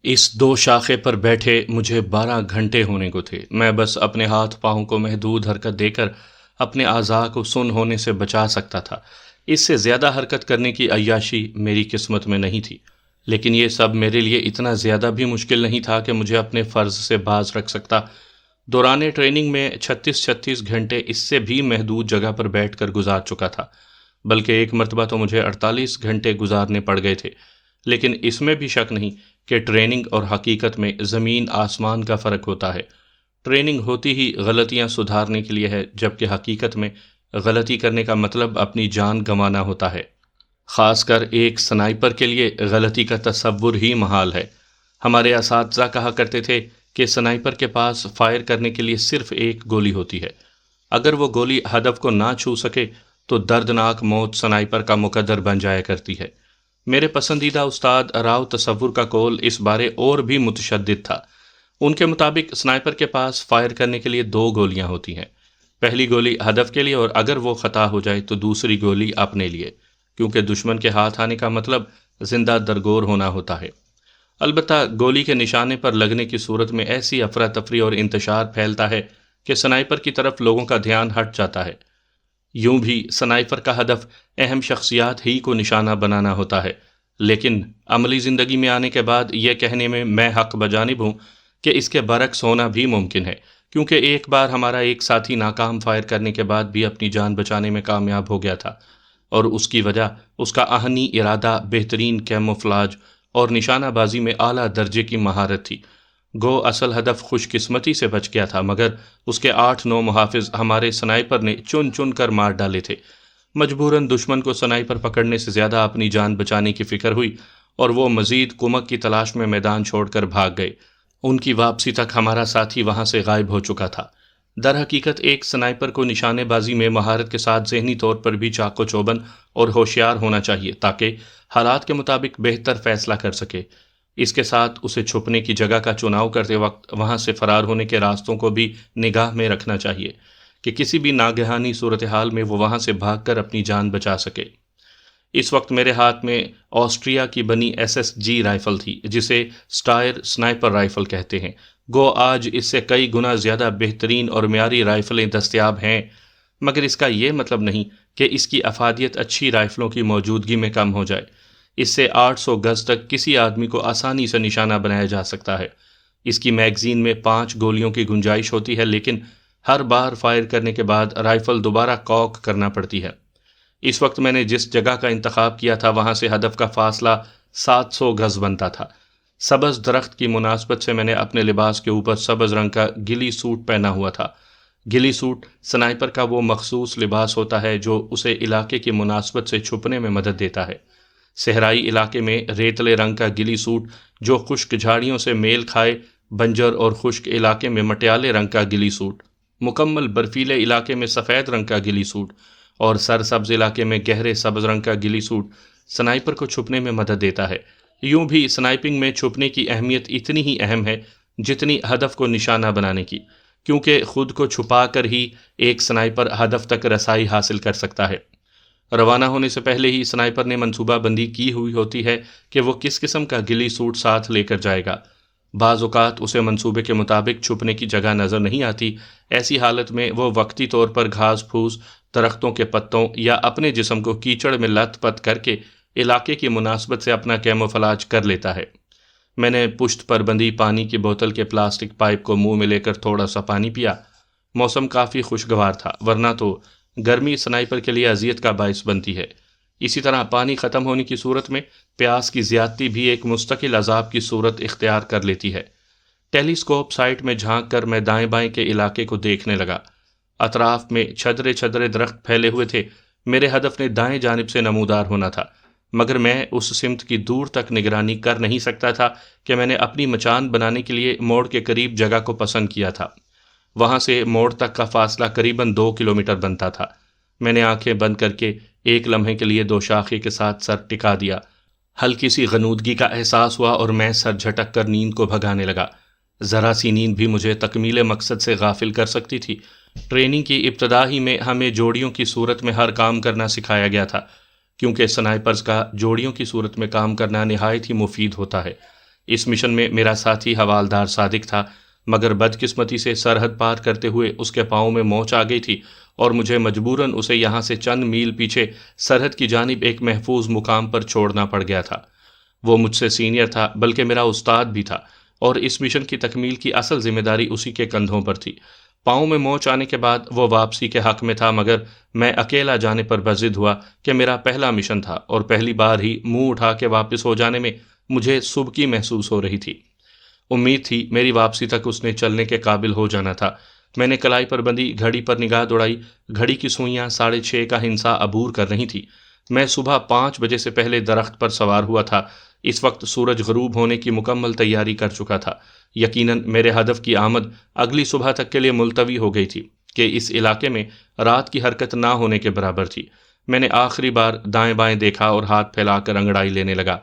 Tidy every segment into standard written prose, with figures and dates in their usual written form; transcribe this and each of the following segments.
اس دو شاخے پر بیٹھے مجھے 12 گھنٹے ہونے کو تھے۔ میں بس اپنے ہاتھ پاؤں کو محدود حرکت دے کر اپنے اعضاء کو سن ہونے سے بچا سکتا تھا۔ اس سے زیادہ حرکت کرنے کی عیاشی میری قسمت میں نہیں تھی، لیکن یہ سب میرے لیے اتنا زیادہ بھی مشکل نہیں تھا کہ مجھے اپنے فرض سے باز رکھ سکتا۔ دوران ٹریننگ میں 36 گھنٹے اس سے بھی محدود جگہ پر بیٹھ کر گزار چکا تھا، بلکہ ایک مرتبہ تو مجھے 48 گھنٹے گزارنے پڑ گئے تھے۔ لیکن اس میں بھی شک نہیں کہ ٹریننگ اور حقیقت میں زمین آسمان کا فرق ہوتا ہے۔ ٹریننگ ہوتی ہی غلطیاں سدھارنے کے لیے ہے، جبکہ حقیقت میں غلطی کرنے کا مطلب اپنی جان گنوانا ہوتا ہے۔ خاص کر ایک سنائپر کے لیے غلطی کا تصور ہی محال ہے۔ ہمارے اساتذہ کہا کرتے تھے کہ سنائپر کے پاس فائر کرنے کے لیے صرف ایک گولی ہوتی ہے۔ اگر وہ گولی ہدف کو نہ چھو سکے تو دردناک موت سنائپر کا مقدر بن جایا کرتی ہے۔ میرے پسندیدہ استاد راؤ تصور کا قول اس بارے اور بھی متشدد تھا۔ ان کے مطابق سنائپر کے پاس فائر کرنے کے لیے 2 گولیاں ہوتی ہیں، پہلی گولی ہدف کے لیے، اور اگر وہ خطا ہو جائے تو دوسری گولی اپنے لیے، کیونکہ دشمن کے ہاتھ آنے کا مطلب زندہ درگور ہونا ہوتا ہے۔ البتہ گولی کے نشانے پر لگنے کی صورت میں ایسی افراتفری اور انتشار پھیلتا ہے کہ سنائپر کی طرف لوگوں کا دھیان ہٹ جاتا ہے۔ یوں بھی سنائپر کا ہدف اہم شخصیات ہی کو نشانہ بنانا ہوتا ہے، لیکن عملی زندگی میں آنے کے بعد یہ کہنے میں حق بجانب ہوں کہ اس کے برعکس ہونا بھی ممکن ہے، کیونکہ ایک بار ہمارا ایک ساتھی ناکام فائر کرنے کے بعد بھی اپنی جان بچانے میں کامیاب ہو گیا تھا، اور اس کی وجہ اس کا آہنی ارادہ، بہترین کیموفلاج اور نشانہ بازی میں اعلیٰ درجے کی مہارت تھی۔ گو اصل ہدف خوش قسمتی سے بچ گیا تھا، مگر اس کے 8-9 محافظ ہمارے سنائپر نے چن چن کر مار ڈالے تھے۔ مجبوراً دشمن کو سنائپر پکڑنے سے زیادہ اپنی جان بچانے کی فکر ہوئی، اور وہ مزید کمک کی تلاش میں میدان چھوڑ کر بھاگ گئے۔ ان کی واپسی تک ہمارا ساتھی وہاں سے غائب ہو چکا تھا۔ در حقیقت ایک سنائپر کو نشانے بازی میں مہارت کے ساتھ ذہنی طور پر بھی چاق و چوبند اور ہوشیار ہونا چاہیے، تاکہ حالات کے مطابق بہتر فیصلہ کر سکے۔ اس کے ساتھ اسے چھپنے کی جگہ کا چناؤ کرتے وقت وہاں سے فرار ہونے کے راستوں کو بھی نگاہ میں رکھنا چاہیے کہ کسی بھی ناگہانی صورتحال میں وہ وہاں سے بھاگ کر اپنی جان بچا سکے۔ اس وقت میرے ہاتھ میں آسٹریا کی بنی SSG رائفل تھی، جسے سٹائر سنائپر رائفل کہتے ہیں۔ گو آج اس سے کئی گنا زیادہ بہترین اور معیاری رائفلیں دستیاب ہیں، مگر اس کا یہ مطلب نہیں کہ اس کی افادیت اچھی رائفلوں کی موجودگی میں کم ہو جائے۔ اس سے 800 گز تک کسی آدمی کو آسانی سے نشانہ بنایا جا سکتا ہے۔ اس کی میگزین میں 5 گولیوں کی گنجائش ہوتی ہے، لیکن ہر بار فائر کرنے کے بعد رائفل دوبارہ کاک کرنا پڑتی ہے۔ اس وقت میں نے جس جگہ کا انتخاب کیا تھا وہاں سے ہدف کا فاصلہ 700 گز بنتا تھا۔ سبز درخت کی مناسبت سے میں نے اپنے لباس کے اوپر سبز رنگ کا گلی سوٹ پہنا ہوا تھا۔ گلی سوٹ سنائپر کا وہ مخصوص لباس ہوتا ہے جو اسے علاقے کی مناسبت سے چھپنے میں مدد دیتا ہے۔ صحرائی علاقے میں ریتلے رنگ کا گلی سوٹ جو خشک جھاڑیوں سے میل کھائے، بنجر اور خشک علاقے میں مٹیالے رنگ کا گلی سوٹ، مکمل برفیلے علاقے میں سفید رنگ کا گلی سوٹ، اور سرسبز علاقے میں گہرے سبز رنگ کا گلی سوٹ سنائپر کو چھپنے میں مدد دیتا ہے۔ یوں بھی سنائپنگ میں چھپنے کی اہمیت اتنی ہی اہم ہے جتنی ہدف کو نشانہ بنانے کی، کیونکہ خود کو چھپا کر ہی ایک سنائپر ہدف تک رسائی حاصل کر سکتا ہے۔ روانہ ہونے سے پہلے ہی سنائپر نے منصوبہ بندی کی ہوئی ہوتی ہے کہ وہ کس قسم کا گلی سوٹ ساتھ لے کر جائے گا۔ بعض اوقات اسے منصوبے کے مطابق چھپنے کی جگہ نظر نہیں آتی۔ ایسی حالت میں وہ وقتی طور پر گھاس پھوس، درختوں کے پتوں یا اپنے جسم کو کیچڑ میں لت پت کر کے علاقے کی مناسبت سے اپنا کیموفلاج کر لیتا ہے۔ میں نے پشت پر بندھی پانی کی بوتل کے پلاسٹک پائپ کو منہ میں لے کر تھوڑا سا پانی پیا۔ موسم کافی خوشگوار تھا، ورنہ تو گرمی سنائپر کے لیے اذیت کا باعث بنتی ہے۔ اسی طرح پانی ختم ہونے کی صورت میں پیاس کی زیادتی بھی ایک مستقل عذاب کی صورت اختیار کر لیتی ہے۔ ٹیلیسکوپ سائٹ میں جھانک کر میں دائیں بائیں کے علاقے کو دیکھنے لگا۔ اطراف میں چھدرے چھدرے درخت پھیلے ہوئے تھے۔ میرے ہدف نے دائیں جانب سے نمودار ہونا تھا، مگر میں اس سمت کی دور تک نگرانی کر نہیں سکتا تھا کہ میں نے اپنی مچان بنانے کے لیے موڑ کے قریب جگہ کو پسند کیا تھا۔ وہاں سے موڑ تک کا فاصلہ قریباً 2 کلومیٹر بنتا تھا۔ میں نے آنکھیں بند کر کے ایک لمحے کے لیے 2 شاخے کے ساتھ سر ٹکا دیا۔ ہلکی سی غنودگی کا احساس ہوا اور میں سر جھٹک کر نیند کو بھگانے لگا۔ ذرا سی نیند بھی مجھے تکمیل مقصد سے غافل کر سکتی تھی۔ ٹریننگ کی ابتدا ہی میں ہمیں جوڑیوں کی صورت میں ہر کام کرنا سکھایا گیا تھا، کیونکہ سنائپرز کا جوڑیوں کی صورت میں کام کرنا نہایت ہی مفید ہوتا ہے۔ اس مشن میں میرا ساتھی حوالدار صادق تھا، مگر بدقسمتی سے سرحد پار کرتے ہوئے اس کے پاؤں میں موچ آ گئی تھی اور مجھے مجبوراً اسے یہاں سے چند میل پیچھے سرحد کی جانب ایک محفوظ مقام پر چھوڑنا پڑ گیا تھا۔ وہ مجھ سے سینئر تھا، بلکہ میرا استاد بھی تھا، اور اس مشن کی تکمیل کی اصل ذمہ داری اسی کے کندھوں پر تھی۔ پاؤں میں موچ آنے کے بعد وہ واپسی کے حق میں تھا، مگر میں اکیلا جانے پر بضد ہوا کہ میرا پہلا مشن تھا اور پہلی بار ہی منہ اٹھا کے واپس ہو جانے میں مجھے سبکی محسوس ہو رہی تھی۔ امید تھی میری واپسی تک اس نے چلنے کے قابل ہو جانا تھا۔ میں نے کلائی پر بندی گھڑی پر نگاہ دوڑائی۔ گھڑی کی سوئیاں 6:30 کا ہنسا عبور کر رہی تھی۔ میں صبح 5 بجے سے پہلے درخت پر سوار ہوا تھا۔ اس وقت سورج غروب ہونے کی مکمل تیاری کر چکا تھا۔ یقیناً میرے ہدف کی آمد اگلی صبح تک کے لیے ملتوی ہو گئی تھی کہ اس علاقے میں رات کی حرکت نہ ہونے کے برابر تھی۔ میں نے آخری بار دائیں بائیں دیکھا اور ہاتھ پھیلا کر انگڑائی لینے لگا۔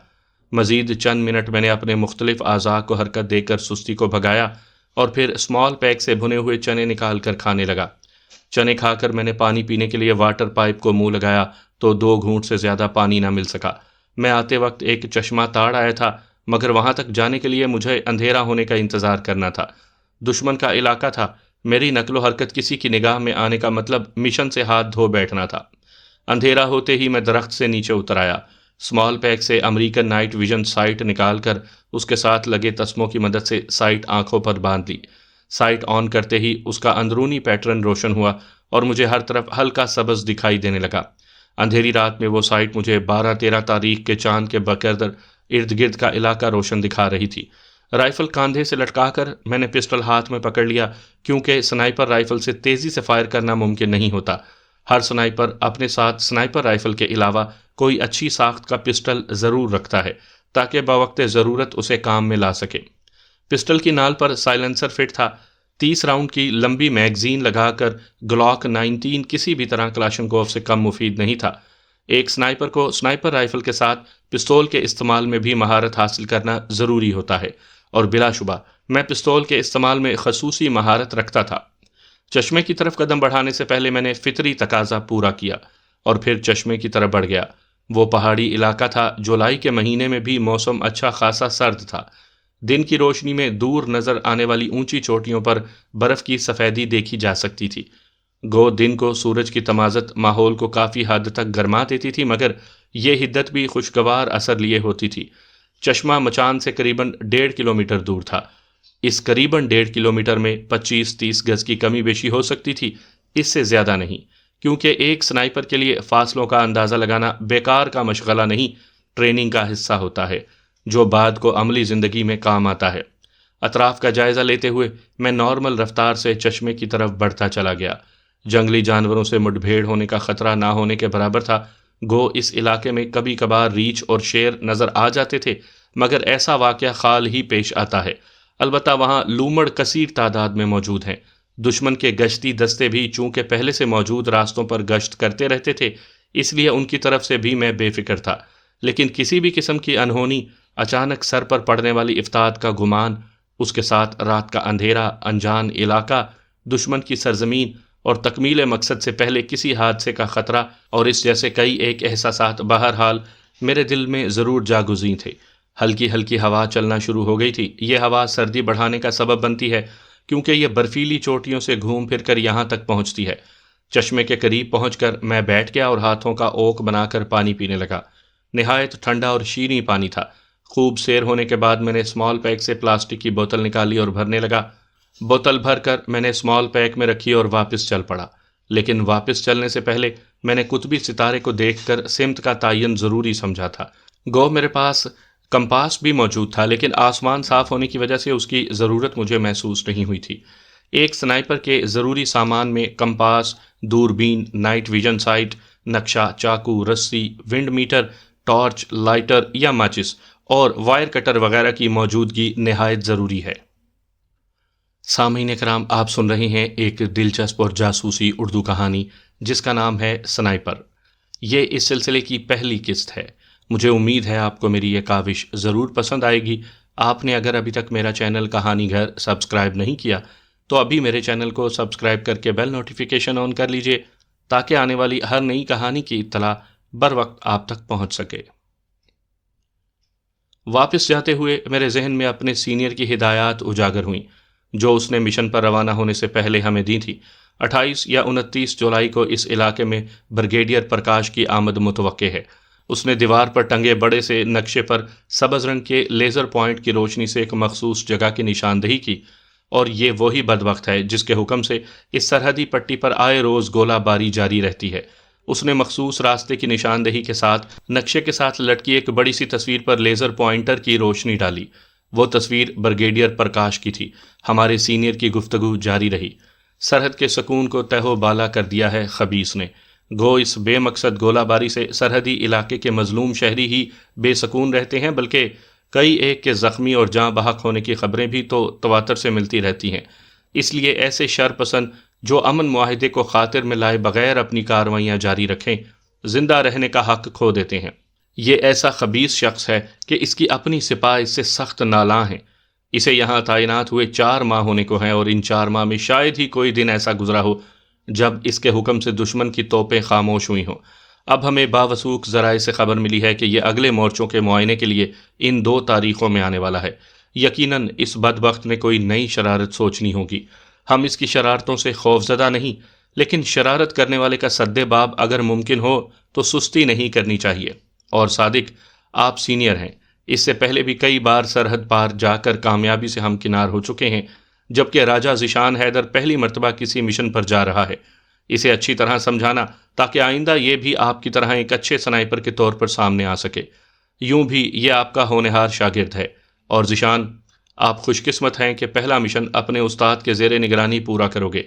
مزید چند منٹ میں نے اپنے مختلف اعضاء کو حرکت دے کر سستی کو بھگایا اور پھر اسمال پیک سے بھنے ہوئے چنے نکال کر کھانے لگا۔ چنے کھا کر میں نے پانی پینے کے لیے واٹر پائپ کو منہ لگایا تو 2 گھونٹ سے زیادہ پانی نہ مل سکا۔ میں آتے وقت ایک چشمہ تاڑ آیا تھا، مگر وہاں تک جانے کے لیے مجھے اندھیرا ہونے کا انتظار کرنا تھا۔ دشمن کا علاقہ تھا، میری نقل و حرکت کسی کی نگاہ میں آنے کا مطلب مشن سے ہاتھ دھو بیٹھنا تھا۔ اندھیرا ہوتے ہی میں درخت سے نیچے اتر آیا۔ اسمال پیک سے امریکن نائٹ ویژن سائٹ نکال کر اس کے ساتھ لگے تسموں کی مدد سے سائٹ آنکھوں پر باندھ لی۔ سائٹ آن کرتے ہی اس کا اندرونی پیٹرن روشن ہوا اور مجھے ہر طرف ہلکا سبز دکھائی دینے لگا۔ اندھیری رات میں وہ سائٹ مجھے 12-13 تاریخ کے چاند کے بقدر ارد گرد کا علاقہ روشن دکھا رہی تھی۔ رائفل کاندھے سے لٹکا کر میں نے پسٹل ہاتھ میں پکڑ لیا، کیونکہ سنائپر رائفل سے تیزی سے فائر کرنا ممکن نہیں ہوتا۔ ہر سنائپر اپنے ساتھ سنائپر رائفل کے علاوہ کوئی اچھی ساخت کا پسٹل ضرور رکھتا ہے تاکہ بوقت ضرورت اسے کام میں لا سکے۔ پسٹل کی نال پر سائلنسر فٹ تھا۔ 30 راؤنڈ کی لمبی میگزین لگا کر گلاک 19 کسی بھی طرح کلاشنکوف سے کم مفید نہیں تھا۔ ایک سنائپر کو سنائپر رائفل کے ساتھ پستول کے استعمال میں بھی مہارت حاصل کرنا ضروری ہوتا ہے، اور بلا شبہ میں پستول کے استعمال میں خصوصی مہارت رکھتا تھا۔ چشمے کی طرف قدم بڑھانے سے پہلے میں نے فطری تقاضا پورا کیا اور پھر چشمے کی طرف بڑھ گیا۔ وہ پہاڑی علاقہ تھا، جولائی کے مہینے میں بھی موسم اچھا خاصا سرد تھا۔ دن کی روشنی میں دور نظر آنے والی اونچی چوٹیوں پر برف کی سفیدی دیکھی جا سکتی تھی۔ گو دن کو سورج کی تمازت ماحول کو کافی حد تک گرما دیتی تھی، مگر یہ حدت بھی خوشگوار اثر لیے ہوتی تھی۔ چشمہ مچان سے قریباً 1.5 کلومیٹر دور تھا۔ اس قریباً 1.5 کلومیٹر میں 25-30 گز کی کمی بیشی ہو سکتی تھی، اس سے زیادہ نہیں، کیونکہ ایک سنائپر کے لیے فاصلوں کا اندازہ لگانا بیکار کا مشغلہ نہیں، ٹریننگ کا حصہ ہوتا ہے جو بعد کو عملی زندگی میں کام آتا ہے۔ اطراف کا جائزہ لیتے ہوئے میں نارمل رفتار سے چشمے کی طرف بڑھتا چلا گیا۔ جنگلی جانوروں سے مٹ بھیڑ ہونے کا خطرہ نہ ہونے کے برابر تھا۔ گو اس علاقے میں کبھی کبھار ریچھ اور شیر نظر آ جاتے تھے، مگر ایسا واقعہ خال ہی پیش آتا ہے۔ البتہ وہاں لومڑ کثیر تعداد میں موجود ہیں۔ دشمن کے گشتی دستے بھی چونکہ پہلے سے موجود راستوں پر گشت کرتے رہتے تھے، اس لیے ان کی طرف سے بھی میں بے فکر تھا، لیکن کسی بھی قسم کی انہونی، اچانک سر پر پڑنے والی افتاد کا گمان، اس کے ساتھ رات کا اندھیرا، انجان علاقہ، دشمن کی سرزمین اور تکمیل مقصد سے پہلے کسی حادثے کا خطرہ اور اس جیسے کئی ایک احساسات بہرحال میرے دل میں ضرور جاگزیں تھے۔ ہلکی ہلکی ہوا چلنا شروع ہو گئی تھی۔ یہ ہوا سردی بڑھانے کا سبب بنتی ہے کیونکہ یہ برفیلی چوٹیوں سے گھوم پھر کر یہاں تک پہنچتی ہے۔ چشمے کے قریب پہنچ کر میں بیٹھ گیا اور ہاتھوں کا اوک بنا کر پانی پینے لگا۔ نہایت ٹھنڈا اور شیریں پانی تھا۔ خوب سیر ہونے کے بعد میں نے اسمال پیک سے پلاسٹک کی بوتل نکالی اور بھرنے لگا۔ بوتل بھر کر میں نے اسمال پیک میں رکھی اور واپس چل پڑا، لیکن واپس چلنے سے پہلے میں نے قطبی ستارے کو دیکھ کر سمت کا تعین ضروری سمجھا تھا۔ گو میرے پاس کمپاس بھی موجود تھا، لیکن آسمان صاف ہونے کی وجہ سے اس کی ضرورت مجھے محسوس نہیں ہوئی تھی۔ ایک سنائپر کے ضروری سامان میں کمپاس، دوربین، نائٹ ویژن سائٹ، نقشہ، چاقو، رسی، ونڈ میٹر، ٹارچ، لائٹر یا ماچس اور وائر کٹر وغیرہ کی موجودگی نہایت ضروری ہے۔ سامعین کرام، آپ سن رہے ہیں ایک دلچسپ اور جاسوسی اردو کہانی جس کا نام ہے سنائپر۔ یہ اس سلسلے کی پہلی قسط ہے۔ مجھے امید ہے آپ کو میری یہ کاوش ضرور پسند آئے گی۔ آپ نے اگر ابھی تک میرا چینل کہانی گھر سبسکرائب نہیں کیا تو ابھی میرے چینل کو سبسکرائب کر کے بیل نوٹیفیکیشن آن کر لیجئے تاکہ آنے والی ہر نئی کہانی کی اطلاع بر وقت آپ تک پہنچ سکے۔ واپس جاتے ہوئے میرے ذہن میں اپنے سینئر کی ہدایات اجاگر ہوئیں جو اس نے مشن پر روانہ ہونے سے پہلے ہمیں دی تھی۔ 28 یا 29 جولائی کو اس علاقے میں بریگیڈیئر پرکاش کی آمد متوقع ہے۔ اس نے دیوار پر ٹنگے بڑے سے نقشے پر سبز رنگ کے لیزر پوائنٹ کی روشنی سے ایک مخصوص جگہ کی نشاندہی کی، اور یہ وہی بدبخت ہے جس کے حکم سے اس سرحدی پٹی پر آئے روز گولہ باری جاری رہتی ہے۔ اس نے مخصوص راستے کی نشاندہی کے ساتھ نقشے کے ساتھ لٹکی ایک بڑی سی تصویر پر لیزر پوائنٹر کی روشنی ڈالی۔ وہ تصویر بریگیڈیئر پرکاش کی تھی۔ ہمارے سینئر کی گفتگو جاری رہی۔ سرحد کے سکون کو تہ و بالا کر دیا ہے خبیث نے۔ گو اس بے مقصد گولہ باری سے سرحدی علاقے کے مظلوم شہری ہی بے سکون رہتے ہیں، بلکہ کئی ایک کے زخمی اور جاں بحق ہونے کی خبریں بھی تو تواتر سے ملتی رہتی ہیں۔ اس لیے ایسے شر پسند جو امن معاہدے کو خاطر میں لائے بغیر اپنی کارروائیاں جاری رکھیں، زندہ رہنے کا حق کھو دیتے ہیں۔ یہ ایسا خبیث شخص ہے کہ اس کی اپنی سپاہ اس سے سخت نالاں ہیں۔ اسے یہاں تعینات ہوئے 4 ماہ ہونے کو ہیں، اور ان 4 ماہ میں شاید ہی کوئی دن ایسا گزرا ہو جب اس کے حکم سے دشمن کی توپیں خاموش ہوئی ہوں۔ اب ہمیں باوثوق ذرائع سے خبر ملی ہے کہ یہ اگلے مورچوں کے معائنے کے لیے ان 2 تاریخوں میں آنے والا ہے۔ یقیناً اس بدبخت نے کوئی نئی شرارت سوچنی ہوگی۔ ہم اس کی شرارتوں سے خوفزدہ نہیں، لیکن شرارت کرنے والے کا سد باب اگر ممکن ہو تو سستی نہیں کرنی چاہیے۔ اور صادق، آپ سینئر ہیں، اس سے پہلے بھی کئی بار سرحد پار جا کر کامیابی سے ہمکنار ہو چکے ہیں، جبکہ راجہ ذیشان حیدر پہلی مرتبہ کسی مشن پر جا رہا ہے۔ اسے اچھی طرح سمجھانا تاکہ آئندہ یہ بھی آپ کی طرح ایک اچھے سنائپر کے طور پر سامنے آ سکے۔ یوں بھی یہ آپ کا ہونہار شاگرد ہے، اور ذیشان، آپ خوش قسمت ہیں کہ پہلا مشن اپنے استاد کے زیر نگرانی پورا کرو گے۔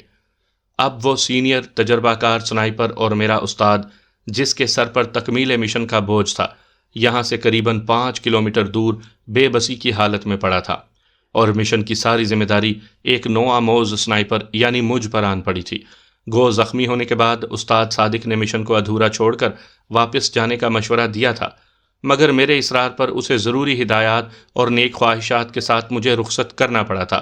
اب وہ سینئر تجربہ کار سنائپر اور میرا استاد، جس کے سر پر تکمیل مشن کا بوجھ تھا، یہاں سے قریباً 5 کلومیٹر دور بے بسی کی حالت میں پڑا تھا، اور مشن کی ساری ذمہ داری ایک نوآموز سنائپر یعنی مجھ پر آن پڑی تھی۔ گو زخمی ہونے کے بعد استاد صادق نے مشن کو ادھورا چھوڑ کر واپس جانے کا مشورہ دیا تھا، مگر میرے اصرار پر اسے ضروری ہدایات اور نیک خواہشات کے ساتھ مجھے رخصت کرنا پڑا تھا۔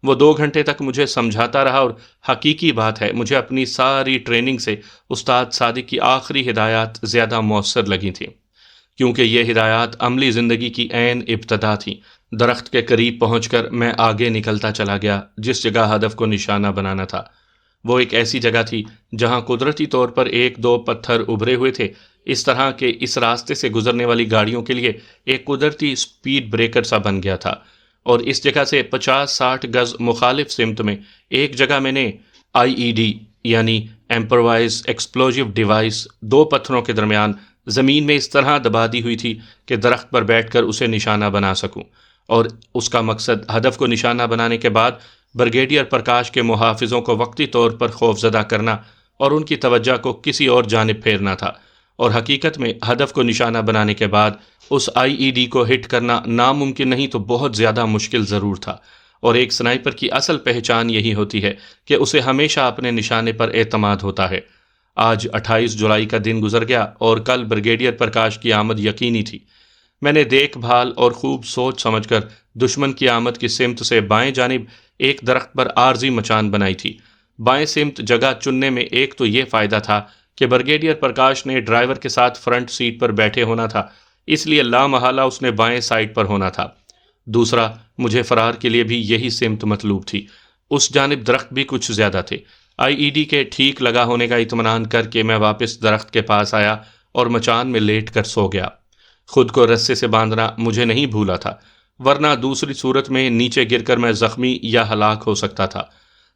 وہ 2 گھنٹے تک مجھے سمجھاتا رہا، اور حقیقی بات ہے مجھے اپنی ساری ٹریننگ سے استاد صادق کی آخری ہدایات زیادہ مؤثر لگی تھیں، کیونکہ یہ ہدایات عملی زندگی کی عین ابتدا تھیں۔ درخت کے قریب پہنچ کر میں آگے نکلتا چلا گیا۔ جس جگہ ہدف کو نشانہ بنانا تھا وہ ایک ایسی جگہ تھی جہاں قدرتی طور پر 1-2 پتھر ابھرے ہوئے تھے، اس طرح کہ اس راستے سے گزرنے والی گاڑیوں کے لیے ایک قدرتی سپیڈ بریکر سا بن گیا تھا۔ اور اس جگہ سے 50-60 گز مخالف سمت میں ایک جگہ میں نے IED یعنی امپرووائز ایکسپلوزیو ڈیوائس 2 پتھروں کے درمیان زمین میں اس طرح دبا دی ہوئی تھی کہ درخت پر بیٹھ کر اسے نشانہ بنا سکوں، اور اس کا مقصد ہدف کو نشانہ بنانے کے بعد بریگیڈیئر پرکاش کے محافظوں کو وقتی طور پر خوفزدہ کرنا اور ان کی توجہ کو کسی اور جانب پھیرنا تھا۔ اور حقیقت میں ہدف کو نشانہ بنانے کے بعد اس IED کو ہٹ کرنا ناممکن نہیں تو بہت زیادہ مشکل ضرور تھا، اور ایک سنائپر کی اصل پہچان یہی ہوتی ہے کہ اسے ہمیشہ اپنے نشانے پر اعتماد ہوتا ہے۔ آج 28 جولائی کا دن گزر گیا اور کل بریگیڈیئر پرکاش کی آمد یقینی تھی۔ میں نے دیکھ بھال اور خوب سوچ سمجھ کر دشمن کی آمد کی سمت سے بائیں جانب ایک درخت پر عارضی مچان بنائی تھی۔ بائیں سمت جگہ چننے میں ایک تو یہ فائدہ تھا کہ بریگیڈیئر پرکاش نے ڈرائیور کے ساتھ فرنٹ سیٹ پر بیٹھے ہونا تھا، اس لیے لامحالہ اس نے بائیں سائڈ پر ہونا تھا۔ دوسرا، مجھے فرار کے لیے بھی یہی سمت مطلوب تھی۔ اس جانب درخت بھی کچھ زیادہ تھے۔ IED کے ٹھیک لگا ہونے کا اطمینان کر کے میں واپس درخت کے پاس آیا اور مچان میں لیٹ کر سو گیا۔ خود کو رسے سے باندھنا مجھے نہیں بھولا تھا، ورنہ دوسری صورت میں نیچے گر کر میں زخمی یا ہلاک ہو سکتا تھا۔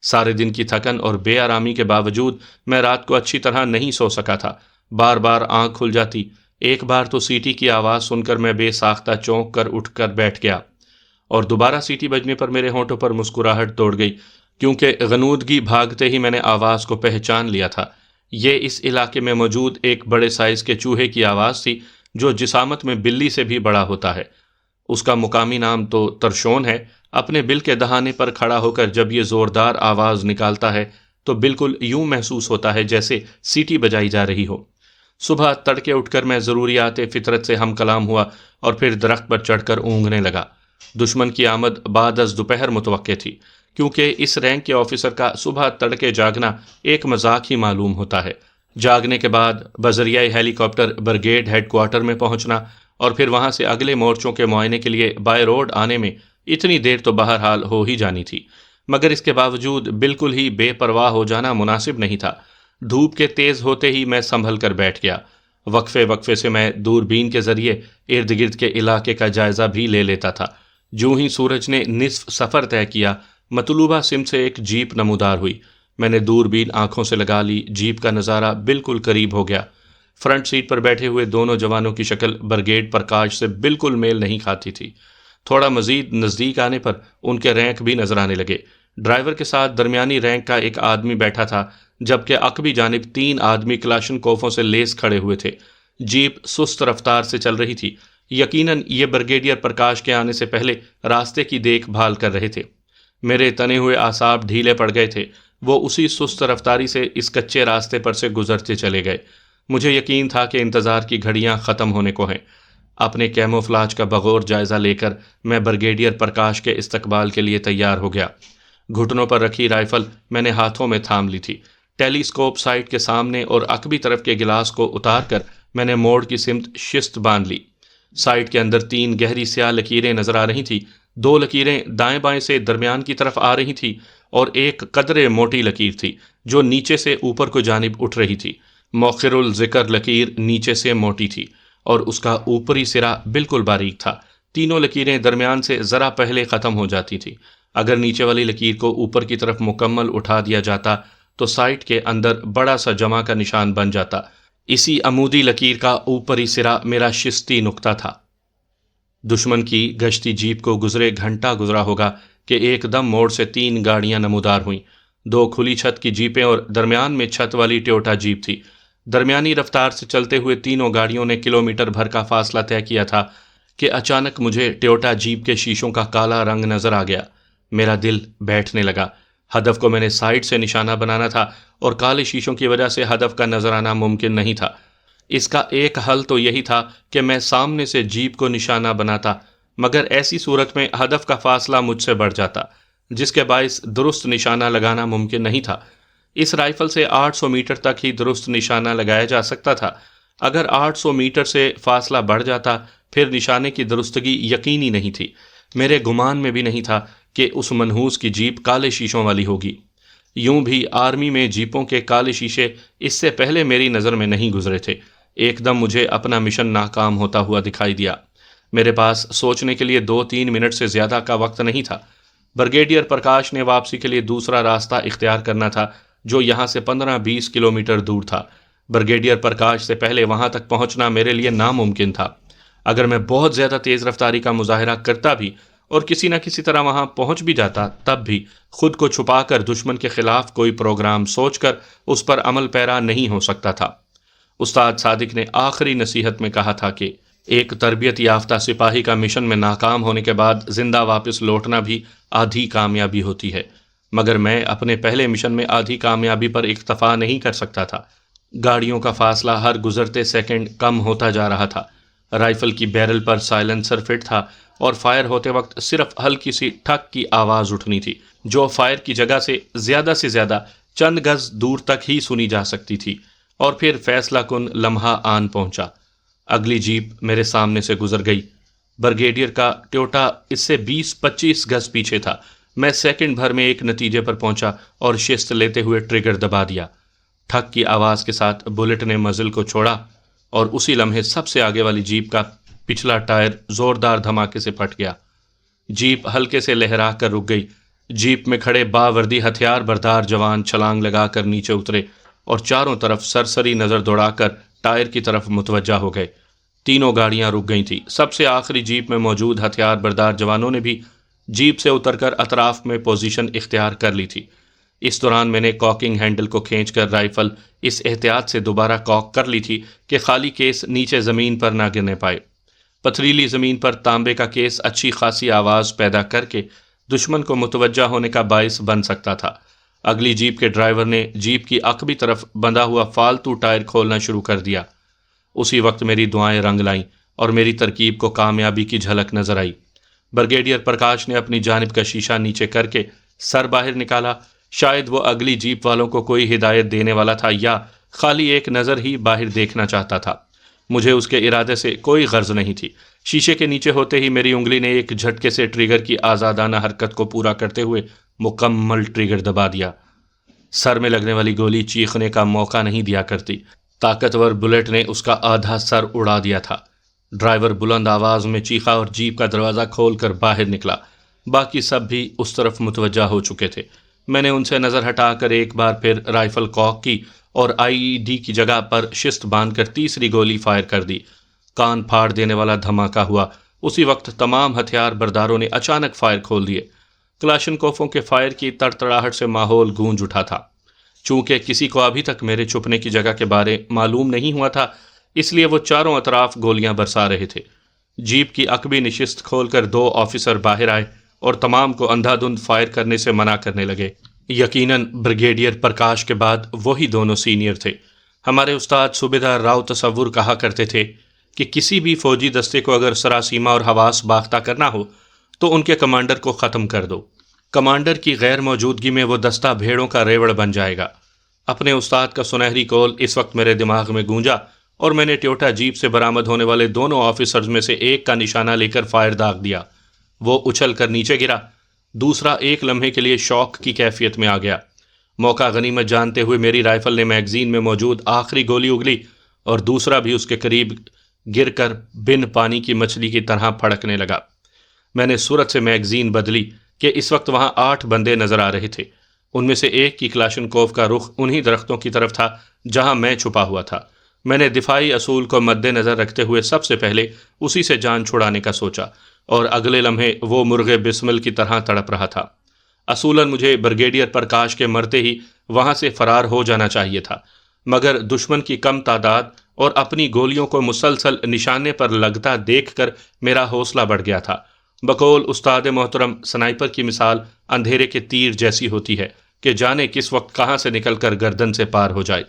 سارے دن کی تھکن اور بے آرامی کے باوجود میں رات کو اچھی طرح نہیں سو سکا تھا۔ بار بار آنکھ کھل جاتی۔ ایک بار تو سیٹی کی آواز سن کر میں بے ساختہ چونک کر اٹھ کر بیٹھ گیا، اور دوبارہ سیٹی بجنے پر میرے ہونٹوں پر مسکراہٹ دوڑ گئی، کیونکہ غنودگی بھاگتے ہی میں نے آواز کو پہچان لیا تھا۔ یہ اس علاقے میں موجود ایک بڑے سائز کے چوہے کی آواز تھی، جو جسامت میں بلی سے بھی بڑا ہوتا ہے۔ اس کا مقامی نام تو ترشون ہے۔ اپنے بل کے دہانے پر کھڑا ہو کر جب یہ زوردار آواز نکالتا ہے تو بالکل یوں محسوس ہوتا ہے جیسے سیٹی بجائی جا رہی ہو۔ صبح تڑکے اٹھ کر میں ضروریات فطرت سے ہم کلام ہوا اور پھر درخت پر چڑھ کر اونگنے لگا۔ دشمن کی آمد بعد از دوپہر متوقع تھی، کیونکہ اس رینک کے آفیسر کا صبح تڑکے جاگنا ایک مذاق ہی معلوم ہوتا ہے۔ جاگنے کے بعد بذریعہ ہیلی کاپٹر برگیڈ ہیڈ کوارٹر میں پہنچنا اور پھر وہاں سے اگلے مورچوں کے معائنے کے لیے بائی روڈ آنے میں اتنی دیر تو بہرحال ہو ہی جانی تھی، مگر اس کے باوجود بالکل ہی بے پرواہ ہو جانا مناسب نہیں تھا۔ دھوپ کے تیز ہوتے ہی میں سنبھل کر بیٹھ گیا۔ وقفے وقفے سے میں دوربین کے ذریعے ارد گرد کے علاقے کا جائزہ بھی لے لیتا تھا۔ جو ہی سورج نے نصف سفر طے کیا، مطلوبہ سمت سے ایک جیپ نمودار ہوئی۔ میں نے دوربین آنکھوں سے لگا لی۔ جیپ کا نظارہ بالکل قریب ہو گیا۔ فرنٹ سیٹ پر بیٹھے ہوئے دونوں جوانوں کی شکل برگیڈ پرکاش سے بالکل میل نہیں کھاتی تھی۔ تھوڑا مزید نزدیک آنے پر ان کے رینک بھی نظر آنے لگے۔ ڈرائیور کے ساتھ درمیانی رینک کا ایک آدمی بیٹھا تھا، جبکہ عقبی جانب 3 آدمی کلاشن کوفوں سے لیس کھڑے ہوئے تھے۔ جیپ سست رفتار سے چل رہی تھی۔ یقیناً یہ بریگیڈیئر پرکاش کے آنے سے پہلے راستے کی دیکھ بھال کر رہے تھے۔ میرے تنے ہوئے اعصاب ڈھیلے پڑ گئے تھے۔ وہ اسی سست رفتاری سے اس کچے راستے پر سے گزرتے چلے گئے۔ مجھے یقین تھا کہ انتظار کی گھڑیاں ختم ہونے کو ہیں۔ اپنے کیموفلاج کا بغور جائزہ لے کر میں بریگیڈیئر پرکاش کے استقبال کے لیے تیار ہو گیا۔ گھٹنوں پر رکھی رائفل میں نے ہاتھوں میں تھام لی تھی۔ ٹیلی اسکوپ سائٹ کے سامنے اور عقبی طرف کے گلاس کو اتار کر میں نے موڑ کی سمت شست باندھ لی۔ سائٹ کے اندر 3 گہری سیاہ لکیریں نظر آ رہی تھیں۔ 2 لکیریں دائیں بائیں سے درمیان کی طرف آ رہی تھی اور ایک قدرے موٹی لکیر تھی جو نیچے سے اوپر کو جانب اٹھ رہی تھی۔ مؤخر الذکر لکیر نیچے سے موٹی تھی اور اس کا اوپری سرا بالکل باریک تھا۔ تینوں لکیریں درمیان سے ذرا پہلے ختم ہو جاتی تھی۔ اگر نیچے والی لکیر کو اوپر کی طرف مکمل اٹھا دیا جاتا تو سائٹ کے اندر بڑا سا جمع کا نشان بن جاتا۔ اسی عمودی لکیر کا اوپری سرا میرا شستی نقطہ تھا۔ دشمن کی گشتی جیپ کو گزرے گھنٹہ گزرا ہوگا کہ ایک دم موڑ سے 3 گاڑیاں نمودار ہوئیں۔ 2 کھلی چھت کی جیپیں اور درمیان میں چھت والی ٹویوٹا جیپ تھی۔ درمیانی رفتار سے چلتے ہوئے تینوں گاڑیوں نے کلومیٹر بھر کا فاصلہ طے کیا تھا کہ اچانک مجھے ٹویوٹا جیپ کے شیشوں کا کالا رنگ نظر آ گیا۔ میرا دل بیٹھنے لگا۔ ہدف کو میں نے سائڈ سے نشانہ بنانا تھا اور کالے شیشوں کی وجہ سے ہدف کا نظر آنا ممکن نہیں تھا۔ اس کا ایک حل تو یہی تھا کہ میں سامنے سے جیپ کو نشانہ بناتا، مگر ایسی صورت میں ہدف کا فاصلہ مجھ سے بڑھ جاتا، جس کے باعث درست نشانہ لگانا ممکن نہیں تھا۔ اس رائفل سے 800 میٹر تک ہی درست نشانہ لگایا جا سکتا تھا۔ اگر 800 میٹر سے فاصلہ بڑھ جاتا پھر نشانے کی درستگی یقینی نہیں تھی۔ میرے گمان میں بھی نہیں تھا کہ اس منحوس کی جیپ کالے شیشوں والی ہوگی۔ یوں بھی آرمی میں جیپوں کے کالے شیشے اس سے پہلے میری نظر میں نہیں گزرے تھے۔ ایک دم مجھے اپنا مشن ناکام ہوتا ہوا دکھائی دیا۔ میرے پاس سوچنے کے لیے 2-3 منٹ سے زیادہ کا وقت نہیں تھا۔ بریگیڈیئر پرکاش نے واپسی کے لیے دوسرا راستہ اختیار کرنا تھا جو یہاں سے 15-20 کلومیٹر دور تھا۔ بریگیڈیئر پرکاش سے پہلے وہاں تک پہنچنا میرے لیے ناممکن تھا۔ اگر میں بہت زیادہ تیز رفتاری کا مظاہرہ کرتا بھی اور کسی نہ کسی طرح وہاں پہنچ بھی جاتا، تب بھی خود کو چھپا کر دشمن کے خلاف کوئی پروگرام سوچ کر اس پر عمل پیرا نہیں ہو سکتا تھا۔ استاد صادق نے آخری نصیحت میں کہا تھا کہ ایک تربیت یافتہ سپاہی کا مشن میں ناکام ہونے کے بعد زندہ واپس لوٹنا بھی آدھی کامیابی ہوتی ہے، مگر میں اپنے پہلے مشن میں آدھی کامیابی پر اکتفا نہیں کر سکتا تھا۔ گاڑیوں کا فاصلہ ہر گزرتے سیکنڈ کم ہوتا جا رہا تھا۔ رائفل کی بیرل پر سائلنسر فٹ تھا اور فائر ہوتے وقت صرف ہلکی سی ٹھک کی آواز اٹھنی تھی جو فائر کی جگہ سے زیادہ چند گز دور تک ہی سنی جا سکتی تھی، اور پھر فیصلہ کن لمحہ آن پہنچا۔ اگلی جیپ میرے سامنے سے گزر گئی۔ بریگیڈیئر کا ٹویوٹا اس سے 20-25 گز پیچھے تھا۔ میں سیکنڈ بھر میں ایک نتیجے پر پہنچا اور شست لیتے ہوئے ٹریگر دبا دیا۔ ٹھک کی آواز کے ساتھ بلٹ نے مزل کو چھوڑا اور اسی لمحے سب سے آگے والی جیپ کا پچھلا ٹائر زوردار دھماکے سے پھٹ گیا۔ جیپ ہلکے سے لہرا کر رک گئی۔ جیپ میں کھڑے باوردی ہتھیار بردار جوان چھلانگ لگا کر نیچے اترے اور چاروں طرف سرسری نظر دوڑا کر ٹائر کی طرف متوجہ ہو گئے۔ تینوں گاڑیاں رک گئی تھیں۔ سب سے آخری جیپ میں موجود ہتھیار بردار جوانوں نے بھی جیپ سے اتر کر اطراف میں پوزیشن اختیار کر لی تھی۔ اس دوران میں نے کاکنگ ہینڈل کو کھینچ کر رائفل اس احتیاط سے دوبارہ کاک کر لی تھی کہ خالی کیس نیچے زمین پر نہ گرنے پائے۔ پتھریلی زمین پر تانبے کا کیس اچھی خاصی آواز پیدا کر کے دشمن کو متوجہ ہونے کا باعث بن سکتا تھا۔ اگلی جیپ کے ڈرائیور نے جیپ کی عقبی طرف بندھا ہوا فالتو ٹائر کھولنا شروع کر دیا۔ اسی وقت میری دعائیں رنگ لائیں اور میری ترکیب کو کامیابی کی جھلک نظر آئی۔ بریگیڈیئر پرکاش نے اپنی جانب کا شیشہ نیچے کر کے سر باہر نکالا۔ شاید وہ اگلی جیپ والوں کو کوئی ہدایت دینے والا تھا یا خالی ایک نظر ہی باہر دیکھنا چاہتا تھا۔ مجھے اس کے ارادے سے کوئی غرض نہیں تھی۔ شیشے کے نیچے ہوتے ہی میری انگلی نے ایک جھٹکے سے ٹریگر کی آزادانہ حرکت کو پورا کرتے ہوئے مکمل ٹریگر دبا دیا۔ سر میں لگنے والی گولی چیخنے کا موقع نہیں دیا کرتی۔ طاقتور بلیٹ نے اس کا آدھا سر اڑا دیا تھا۔ ڈرائیور بلند آواز میں چیخا اور جیپ کا دروازہ کھول کر باہر نکلا۔ باقی سب بھی اس طرف متوجہ ہو چکے تھے۔ میں نے ان سے نظر ہٹا کر ایک بار پھر رائفل کاک کی اور آئی ای ڈی کی جگہ پر شست باندھ کر تیسری گولی فائر کر دی۔ کان پھاڑ دینے والا دھماکہ ہوا۔ اسی وقت تمام ہتھیار برداروں نے اچانک فائر کھول دیے۔ کلاشنکوفوں کے فائر کی تڑتڑاہٹ سے ماحول گونج اٹھا تھا۔ چونکہ کسی کو ابھی تک میرے چھپنے کی جگہ کے بارے معلوم نہیں ہوا تھا، اس لیے وہ چاروں اطراف گولیاں برسا رہے تھے۔ جیپ کی عقبی نشست کھول کر 2 آفیسر باہر آئے اور تمام کو اندھا دھند فائر کرنے سے منع کرنے لگے۔ یقیناً بریگیڈیئر پرکاش کے بعد وہی دونوں سینئر تھے۔ ہمارے استاد صوبیدار راؤ تصور کہا کرتے تھے کہ کسی بھی فوجی دستے کو اگر سراسیمہ اور حواس باختہ کرنا ہو تو ان کے کمانڈر کو ختم کر دو۔ کمانڈر کی غیر موجودگی میں وہ دستہ بھیڑوں کا ریوڑ بن جائے گا۔ اپنے استاد کا سنہری قول اس وقت میرے دماغ میں گونجا اور میں نے ٹیوٹا جیپ سے برآمد ہونے والے دونوں آفیسرز میں سے ایک کا نشانہ لے کر فائر داغ دیا۔ وہ اچھل کر نیچے گرا۔ دوسرا ایک لمحے کے لیے شوق کی کیفیت میں آ گیا۔ موقع غنیمت جانتے ہوئے میری رائفل نے میگزین میں موجود آخری گولی اگلی اور دوسرا بھی اس کے قریب گر کر بن پانی کی مچھلی کی طرح پھڑکنے لگا۔ میں نے صورت سے میگزین بدلی کہ اس وقت وہاں 8 بندے نظر آ رہے تھے۔ ان میں سے ایک کی کلاشنکوف کا رخ انہی درختوں کی طرف تھا جہاں میں چھپا ہوا تھا۔ میں نے دفاعی اصول کو مد نظر رکھتے ہوئے سب سے پہلے اسی سے جان چھڑانے کا سوچا، اور اگلے لمحے وہ مرغے بسمل کی طرح تڑپ رہا تھا۔ اصولاً مجھے بریگیڈیئر پرکاش کے مرتے ہی وہاں سے فرار ہو جانا چاہیے تھا، مگر دشمن کی کم تعداد اور اپنی گولیوں کو مسلسل نشانے پر لگتا دیکھ کر میرا حوصلہ بڑھ گیا تھا۔ بقول استاد محترم، سنائپر کی مثال اندھیرے کے تیر جیسی ہوتی ہے کہ جانے کس وقت کہاں سے نکل کر گردن سے پار ہو جائے۔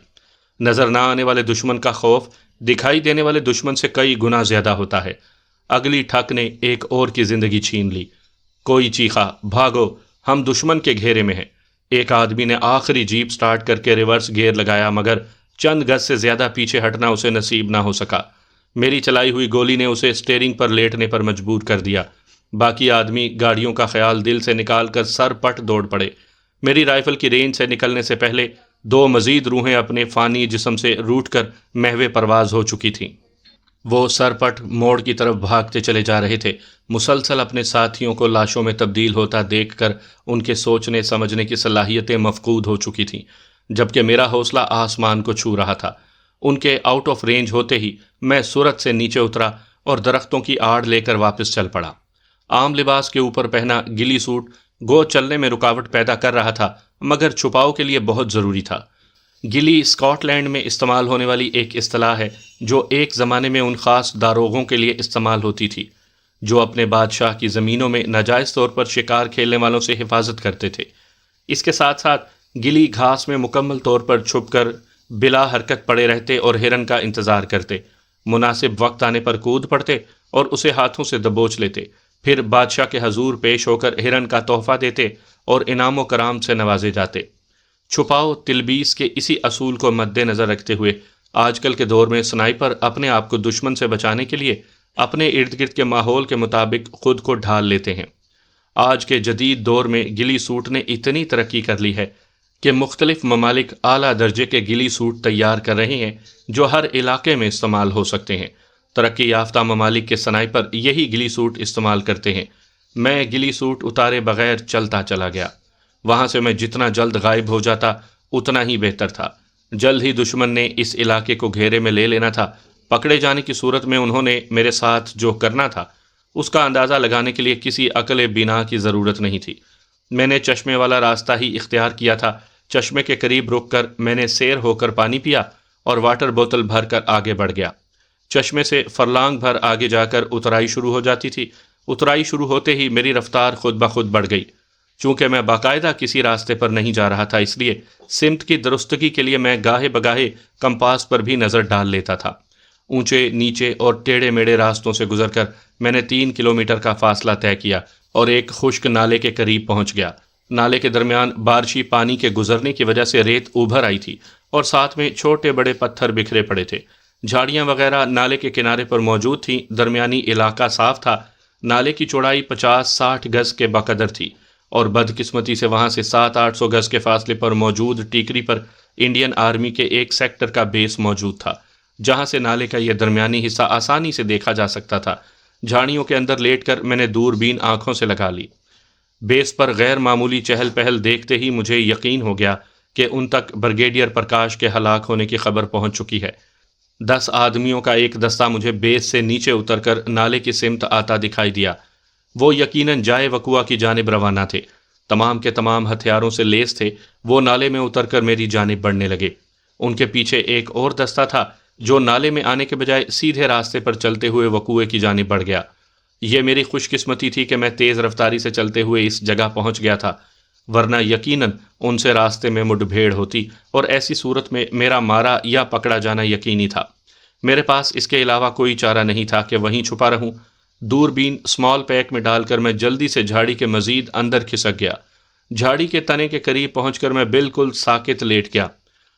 نظر نہ آنے والے دشمن کا خوف دکھائی دینے والے دشمن سے کئی گنا زیادہ ہوتا ہے۔ اگلی ٹھک نے ایک اور کی زندگی چھین لی۔ کوئی چیخا، بھاگو، ہم دشمن کے گھیرے میں ہیں۔ ایک آدمی نے آخری جیپ سٹارٹ کر کے ریورس گیئر لگایا، مگر چند گز سے زیادہ پیچھے ہٹنا اسے نصیب نہ ہو سکا۔ میری چلائی ہوئی گولی نے اسے اسٹیئرنگ پر لیٹنے پر مجبور کر دیا۔ باقی آدمی گاڑیوں کا خیال دل سے نکال کر سر پٹ دوڑ پڑے۔ میری رائفل کی رینج سے نکلنے سے پہلے 2 مزید روحیں اپنے فانی جسم سے روٹ کر محو پرواز ہو چکی تھیں۔ وہ سرپٹ موڑ کی طرف بھاگتے چلے جا رہے تھے، مسلسل اپنے ساتھیوں کو لاشوں میں تبدیل ہوتا دیکھ کر ان کے سوچنے سمجھنے کی صلاحیتیں مفقود ہو چکی تھیں، جبکہ میرا حوصلہ آسمان کو چھو رہا تھا۔ ان کے آؤٹ آف رینج ہوتے ہی میں سرعت سے نیچے اترا اور درختوں کی آڑ لے کر واپس چل پڑا۔ عام لباس کے اوپر پہنا گلی سوٹ گو چلنے میں رکاوٹ پیدا کر رہا تھا، مگر چھپاؤ کے لیے بہت ضروری تھا۔ گلی اسکاٹ لینڈ میں استعمال ہونے والی ایک اصطلاح ہے جو ایک زمانے میں ان خاص داروغوں کے لیے استعمال ہوتی تھی جو اپنے بادشاہ کی زمینوں میں ناجائز طور پر شکار کھیلنے والوں سے حفاظت کرتے تھے۔ اس کے ساتھ ساتھ گلی گھاس میں مکمل طور پر چھپ کر بلا حرکت پڑے رہتے اور ہرن کا انتظار کرتے، مناسب وقت آنے پر کود پڑتے اور اسے ہاتھوں سے دبوچ لیتے، پھر بادشاہ کے حضور پیش ہو کر ہرن کا تحفہ دیتے اور انعام و کرام سے نوازے جاتے۔ چھپاؤ تلبیس کے اسی اصول کو مد نظر رکھتے ہوئے آج کل کے دور میں سنائپر اپنے آپ کو دشمن سے بچانے کے لیے اپنے ارد گرد کے ماحول کے مطابق خود کو ڈھال لیتے ہیں۔ آج کے جدید دور میں گلی سوٹ نے اتنی ترقی کر لی ہے کہ مختلف ممالک اعلیٰ درجے کے گلی سوٹ تیار کر رہے ہیں جو ہر علاقے میں استعمال ہو سکتے ہیں۔ ترقی یافتہ ممالک کے سنائپر یہی گلی سوٹ استعمال کرتے ہیں۔ میں گلی سوٹ اتارے بغیر چلتا چلا گیا۔ وہاں سے میں جتنا جلد غائب ہو جاتا اتنا ہی بہتر تھا۔ جلد ہی دشمن نے اس علاقے کو گھیرے میں لے لینا تھا۔ پکڑے جانے کی صورت میں انہوں نے میرے ساتھ جو کرنا تھا اس کا اندازہ لگانے کے لیے کسی عقل بینا کی ضرورت نہیں تھی۔ میں نے چشمے والا راستہ ہی اختیار کیا تھا۔ چشمے کے قریب رک کر میں نے سیر ہو کر پانی پیا اور واٹر بوتل بھر کر آگے بڑھ گیا۔ چشمے سے فرلانگ بھر آگے جا کر اترائی شروع ہو جاتی تھی۔ اترائی شروع ہوتے ہی میری رفتار خود بخود بڑھ گئی۔ چونکہ میں باقاعدہ کسی راستے پر نہیں جا رہا تھا، اس لیے سمت کی درستگی کے لیے میں گاہے بگاہے کمپاس پر بھی نظر ڈال لیتا تھا۔ اونچے نیچے اور ٹیڑھے میڑے راستوں سے گزر کر میں نے 3 کلومیٹر کا فاصلہ طے کیا اور ایک خشک نالے کے قریب پہنچ گیا۔ نالے کے درمیان بارشی پانی کے گزرنے کی وجہ سے ریت ابھر آئی تھی اور ساتھ میں چھوٹے بڑے پتھر بکھرے پڑے تھے۔ جھاڑیاں وغیرہ نالے کے کنارے پر موجود تھیں، درمیانی علاقہ صاف تھا، نالے کی چوڑائی 50-60 گز کے بقدر تھی، اور بدقسمتی سے وہاں سے 700-800 گز کے فاصلے پر موجود ٹیکری پر انڈین آرمی کے ایک سیکٹر کا بیس موجود تھا، جہاں سے نالے کا یہ درمیانی حصہ آسانی سے دیکھا جا سکتا تھا۔ جھاڑیوں کے اندر لیٹ کر میں نے دوربین آنکھوں سے لگا لی۔ بیس پر غیر معمولی چہل پہل دیکھتے ہی مجھے یقین ہو گیا کہ ان تک بریگیڈیئر پرکاش کے ہلاک ہونے کی خبر پہنچ چکی ہے۔ 10 آدمیوں کا ایک دستہ مجھے بیس سے نیچے اتر کر نالے کی سمت آتا دکھائی دیا۔ وہ یقیناً جائے وقوع کی جانب روانہ تھے، تمام کے تمام ہتھیاروں سے لیس تھے۔ وہ نالے میں اتر کر میری جانب بڑھنے لگے۔ ان کے پیچھے ایک اور دستہ تھا جو نالے میں آنے کے بجائے سیدھے راستے پر چلتے ہوئے وقوع کی جانب بڑھ گیا۔ یہ میری خوش قسمتی تھی کہ میں تیز رفتاری سے چلتے ہوئے اس جگہ پہنچ گیا تھا، ورنہ یقیناً ان سے راستے میں مڈ بھیڑ ہوتی، اور ایسی صورت میں میرا مارا یا پکڑا جانا یقینی تھا۔ میرے پاس اس کے علاوہ کوئی چارہ نہیں تھا کہ وہیں چھپا رہوں۔ دوربین اسمال پیک میں ڈال کر میں جلدی سے جھاڑی کے مزید اندر کھسک گیا۔ جھاڑی کے تنے کے قریب پہنچ کر میں بالکل ساکت لیٹ گیا،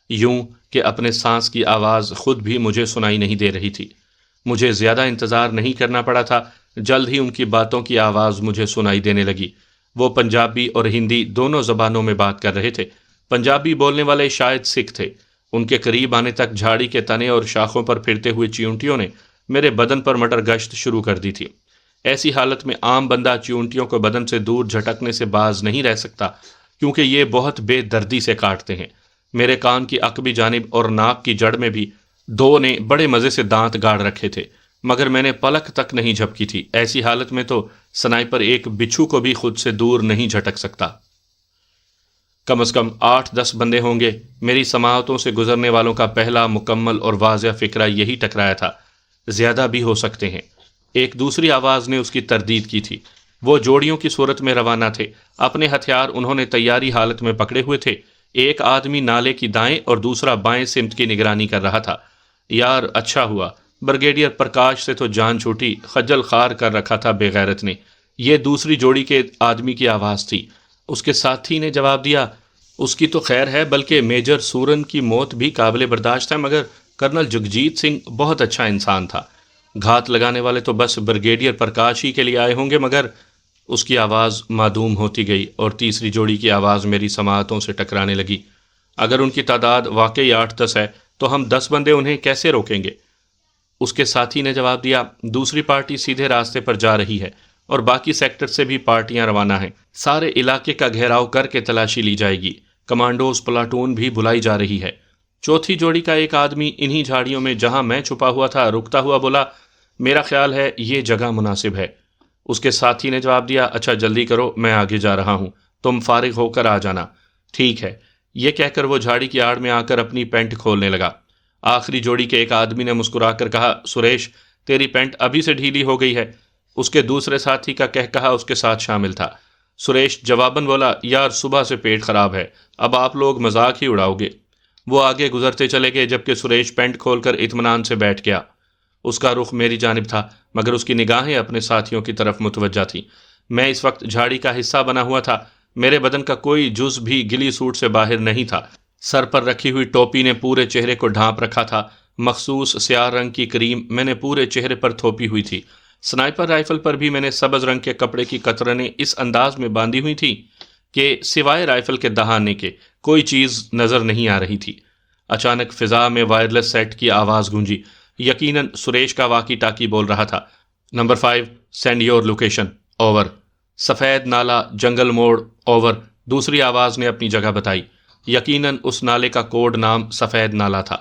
یوں کہ اپنے سانس کی آواز خود بھی مجھے سنائی نہیں دے رہی تھی۔ مجھے زیادہ انتظار نہیں کرنا پڑا تھا، جلد ہی ان کی باتوں کی آواز مجھے سنائی دینے لگی۔ وہ پنجابی اور ہندی دونوں زبانوں میں بات کر رہے تھے۔ پنجابی بولنے والے شاید سکھ تھے۔ ان کے قریب آنے تک جھاڑی کے تنے اور شاخوں پر پھرتے ہوئے چیونٹیوں نے میرے بدن پر مٹر گشت شروع کر دی تھی۔ ایسی حالت میں عام بندہ چیونٹیوں کو بدن سے دور جھٹکنے سے باز نہیں رہ سکتا، کیونکہ یہ بہت بے دردی سے کاٹتے ہیں۔ میرے کان کی عقبی جانب اور ناک کی جڑ میں بھی 2 نے بڑے مزے سے دانت گاڑ رکھے تھے، مگر میں نے پلک تک نہیں جھپکی تھی۔ ایسی حالت میں تو سنائپر ایک بچھو کو بھی خود سے دور نہیں جھٹک سکتا۔ کم از کم 8-10 بندے ہوں گے۔ میری سماعتوں سے گزرنے والوں کا پہلا مکمل اور واضح فکرہ یہی ٹکرایا تھا، زیادہ بھی ہو سکتے ہیں۔ ایک دوسری آواز نے اس کی تردید کی تھی۔ وہ جوڑیوں کی صورت میں روانہ تھے، اپنے ہتھیار انہوں نے تیاری حالت میں پکڑے ہوئے تھے۔ ایک آدمی نالے کی دائیں اور دوسرا بائیں سمت کی نگرانی کر رہا تھا۔ یار اچھا ہوا بریگیڈیئر پرکاش سے تو جان چھوٹی، خجل خوار کر رکھا تھا بے غیرت نے۔ یہ دوسری جوڑی کے آدمی کی آواز تھی۔ اس کے ساتھی نے جواب دیا، اس کی تو خیر ہے، بلکہ میجر سورن کی موت بھی قابل برداشت ہے، مگر کرنل جگجیت سنگھ بہت اچھا انسان تھا۔ گھات لگانے والے تو بس بریگیڈیئر پرکاش ہی کے لیے آئے ہوں گے۔ مگر اس کی آواز معدوم ہوتی گئی اور تیسری جوڑی کی آواز میری سماعتوں سے ٹکرانے لگی۔ اگر ان کی تعداد واقعی 8-10 ہے تو ہم 10 بندے انہیں کیسے روکیں گے؟ اس کے ساتھی نے جواب دیا، دوسری پارٹی سیدھے راستے پر جا رہی ہے اور باقی سیکٹر سے بھی پارٹیاں روانہ ہیں۔ سارے علاقے کا گھیراؤ کر کے تلاشی لی جائے گی، کمانڈوز پلاٹون بھی بلائی جا رہی ہے۔ چوتھی جوڑی کا ایک آدمی انہی جھاڑیوں میں جہاں میں چھپا ہوا تھا رکتا ہوا بولا، میرا خیال ہے یہ جگہ مناسب ہے۔ اس کے ساتھی نے جواب دیا، اچھا جلدی کرو، میں آگے جا رہا ہوں، تم فارغ ہو کر آ جانا۔ ٹھیک ہے، یہ کہہ کر وہ جھاڑی کی آڑ میں آ کر اپنی پینٹ کھولنے لگا۔ آخری جوڑی کے ایک آدمی نے مسکرا کر کہا، سریش تیری پینٹ ابھی سے ڈھیلی ہو گئی ہے۔ اس کے دوسرے ساتھی کا کہا اس کے ساتھ شامل تھا۔ سریش جواباً بولا، یار صبح سے پیٹ خراب ہے، اب آپ لوگ مذاق ہی اڑاؤ گے۔ وہ آگے گزرتے چلے گئے جبکہ سریش پینٹ کھول کر اطمینان سے بیٹھ گیا۔ اس کا رخ میری جانب تھا، مگر اس کی نگاہیں اپنے ساتھیوں کی طرف متوجہ تھیں۔ میں اس وقت جھاڑی کا حصہ بنا ہوا تھا، میرے بدن کا کوئی جز بھی گلی سوٹ سے باہر نہیں تھا۔ سر پر رکھی ہوئی ٹوپی نے پورے چہرے کو ڈھانپ رکھا تھا، مخصوص سیاہ رنگ کی کریم میں نے پورے چہرے پر تھوپی ہوئی تھی۔ سنائپر رائفل پر بھی میں نے سبز رنگ کے کپڑے کی قطرنیں اس انداز میں باندھی ہوئی تھی کہ سوائے رائفل کے دہانے کے کوئی چیز نظر نہیں آ رہی تھی۔ اچانک فضا میں وائرلیس سیٹ کی آواز گونجی، یقیناً سریش کا واکی ٹاکی بول رہا تھا۔ Number 5 send your location, over. سفید نالا، جنگل موڑ، اوور۔ دوسری آواز نے اپنی جگہ بتائی۔ یقیناً اس نالے کا کوڈ نام سفید نالا تھا۔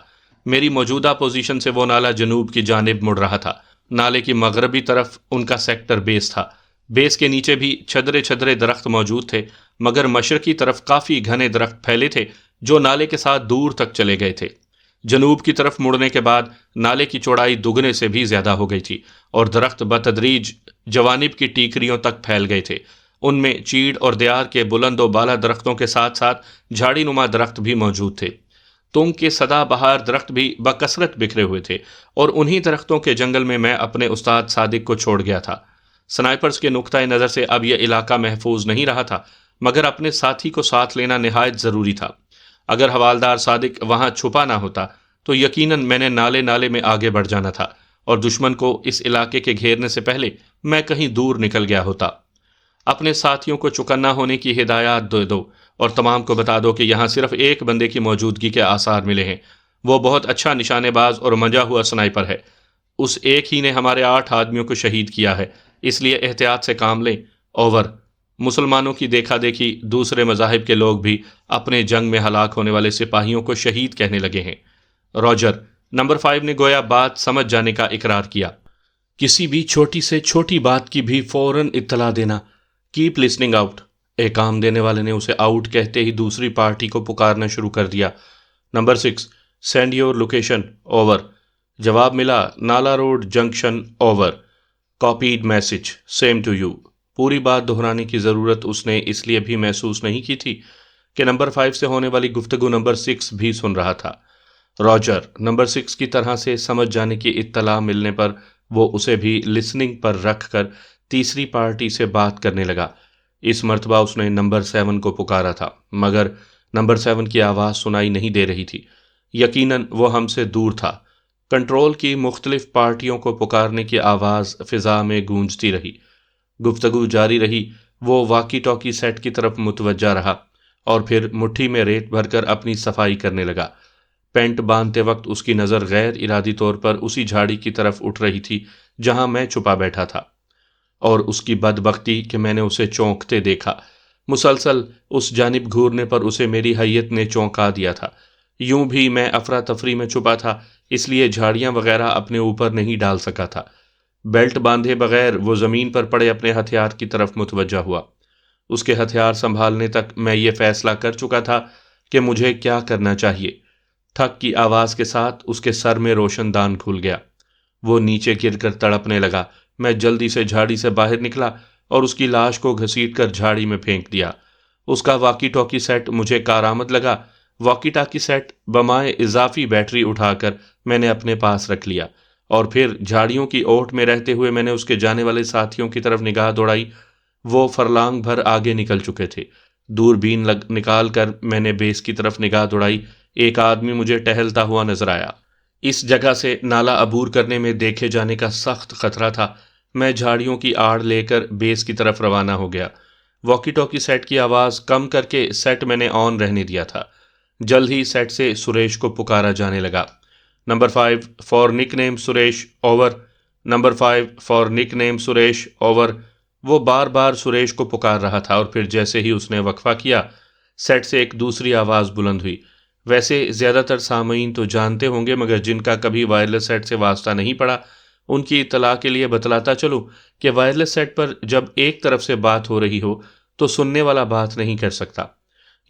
میری موجودہ پوزیشن سے وہ نالا جنوب کی جانب مڑ رہا تھا۔ نالے کی مغربی طرف ان کا سیکٹر بیس تھا۔ بیس کے نیچے بھی چھدرے چھدرے درخت موجود تھے، مگر مشرقی طرف کافی گھنے درخت پھیلے تھے جو نالے کے ساتھ دور تک چلے گئے تھے۔ جنوب کی طرف مڑنے کے بعد نالے کی چوڑائی دگنے سے بھی زیادہ ہو گئی تھی اور درخت بتدریج جوانب کی ٹیکریوں تک پھیل گئے تھے۔ ان میں چیڑ اور دیار کے بلند و بالا درختوں کے ساتھ ساتھ جھاڑی نما درخت بھی موجود تھے۔ تنگ کے سدا بہار درخت بھی بکثرت بکھرے ہوئے تھے، اور انہی درختوں کے جنگل میں اپنے استاد صادق کو چھوڑ گیا تھا۔ سنائپرز کے نقطۂ نظر سے اب یہ علاقہ محفوظ نہیں رہا تھا، مگر اپنے ساتھی کو ساتھ لینا نہایت ضروری تھا۔ اگر حوالدار صادق وہاں چھپا نہ ہوتا تو یقیناً میں نے نالے نالے میں آگے بڑھ جانا تھا اور دشمن کو اس علاقے کے گھیرنے سے پہلے میں کہیں دور نکل گیا ہوتا۔ اپنے ساتھیوں کو چوکنا ہونے کی ہدایات دے دو اور تمام کو بتا دو کہ یہاں صرف ایک بندے کی موجودگی کے آثار ملے ہیں۔ وہ بہت اچھا نشانے باز اور منجا ہوا سنائپر ہے۔ اس ایک ہی نے ہمارے 8 آدمیوں کو شہید کیا ہے، اس لیے احتیاط سے کام لیں۔ اوور۔ مسلمانوں کی دیکھا دیکھی دوسرے مذاہب کے لوگ بھی اپنے جنگ میں ہلاک ہونے والے سپاہیوں کو شہید کہنے لگے ہیں۔ راجر۔ نمبر 5 نے گویا بات سمجھ جانے کا اقرار کیا۔ کسی بھی چھوٹی سے چھوٹی بات کی بھی فوراً اطلاع دینا۔ Cap listening out. ایک کام دینے والے نے اسے آؤٹ کہتے ہی دوسری پارٹی کو پکارنا شروع کر دیا۔ Number 6 send your location. Over. جواب ملا، Nala road junction. Over. Copied message, same to you. پوری بات دہرانے کی ضرورت اس نے اس لیے بھی محسوس نہیں کی تھی کہ نمبر 5 سے ہونے والی گفتگو نمبر 6 بھی سن رہا تھا۔ راجر۔ نمبر 6 کی طرح سے سمجھ جانے کی اطلاع ملنے پر وہ اسے بھی لسننگ پر رکھ کر تیسری پارٹی سے بات کرنے لگا۔ اس مرتبہ اس نے نمبر 7 کو پکارا تھا، مگر نمبر 7 کی آواز سنائی نہیں دے رہی تھی۔ یقیناً وہ ہم سے دور تھا۔ کنٹرول کی مختلف پارٹیوں کو پکارنے کی آواز فضا میں گونجتی رہی۔ گفتگو جاری رہی۔ وہ واکی ٹاکی سیٹ کی طرف متوجہ رہا اور پھر مٹھی میں ریت بھر کر اپنی صفائی کرنے لگا۔ پینٹ باندھتے وقت اس کی نظر غیر ارادی طور پر اسی جھاڑی کی طرف اٹھ رہی تھی جہاں میں چھپا بیٹھا تھا، اور اس کی بدبختی کہ میں نے اسے چونکتے دیکھا۔ مسلسل اس جانب گھورنے پر اسے میری حیت نے چونکا دیا تھا۔ یوں بھی میں افراتفری میں چھپا تھا، اس لیے جھاڑیاں وغیرہ اپنے اوپر نہیں ڈال سکا تھا۔ بیلٹ باندھے بغیر وہ زمین پر پڑے اپنے ہتھیار کی طرف متوجہ ہوا۔ اس کے ہتھیار سنبھالنے تک میں یہ فیصلہ کر چکا تھا کہ مجھے کیا کرنا چاہیے۔ ٹھک کی آواز کے ساتھ اس کے سر میں روشن دان کھل گیا۔ وہ نیچے گر کر تڑپنے لگا۔ میں جلدی سے جھاڑی سے باہر نکلا اور اس کی لاش کو گھسیٹ کر جھاڑی میں پھینک دیا۔ اس کا واکی ٹاکی سیٹ مجھے کارآمد لگا۔ واکی ٹاکی سیٹ بمائے اضافی بیٹری اٹھا کر میں نے اپنے پاس رکھ لیا، اور پھر جھاڑیوں کی اوٹ میں رہتے ہوئے میں نے اس کے جانے والے ساتھیوں کی طرف نگاہ دوڑائی۔ وہ فرلانگ بھر آگے نکل چکے تھے۔ دوربین نکال کر میں نے بیس کی طرف نگاہ دوڑائی۔ ایک آدمی مجھے ٹہلتا ہوا نظر آیا۔ اس جگہ سے نالا عبور کرنے میں دیکھے جانے کا سخت خطرہ تھا۔ میں جھاڑیوں کی آڑ لے کر بیس کی طرف روانہ ہو گیا۔ واکی ٹاکی سیٹ کی آواز کم کر کے سیٹ میں نے آن رہنے دیا تھا۔ جلد ہی سیٹ سے سریش کو پکارا جانے لگا۔ نمبر 5 فار نک نیم سریش۔ اوور۔ نمبر 5 فار نک نیم سریش۔ اوور۔ وہ بار بار سریش کو پکار رہا تھا، اور پھر جیسے ہی اس نے وقفہ کیا، سیٹ سے ایک دوسری آواز بلند ہوئی۔ ویسے زیادہ تر سامعین تو جانتے ہوں گے، مگر جن کا کبھی وائرلیس سیٹ سے واسطہ نہیں پڑا ان کی اطلاع کے لیے بتلاتا چلوں کہ وائرلیس سیٹ پر جب ایک طرف سے بات ہو رہی ہو تو سننے والا بات نہیں کر سکتا،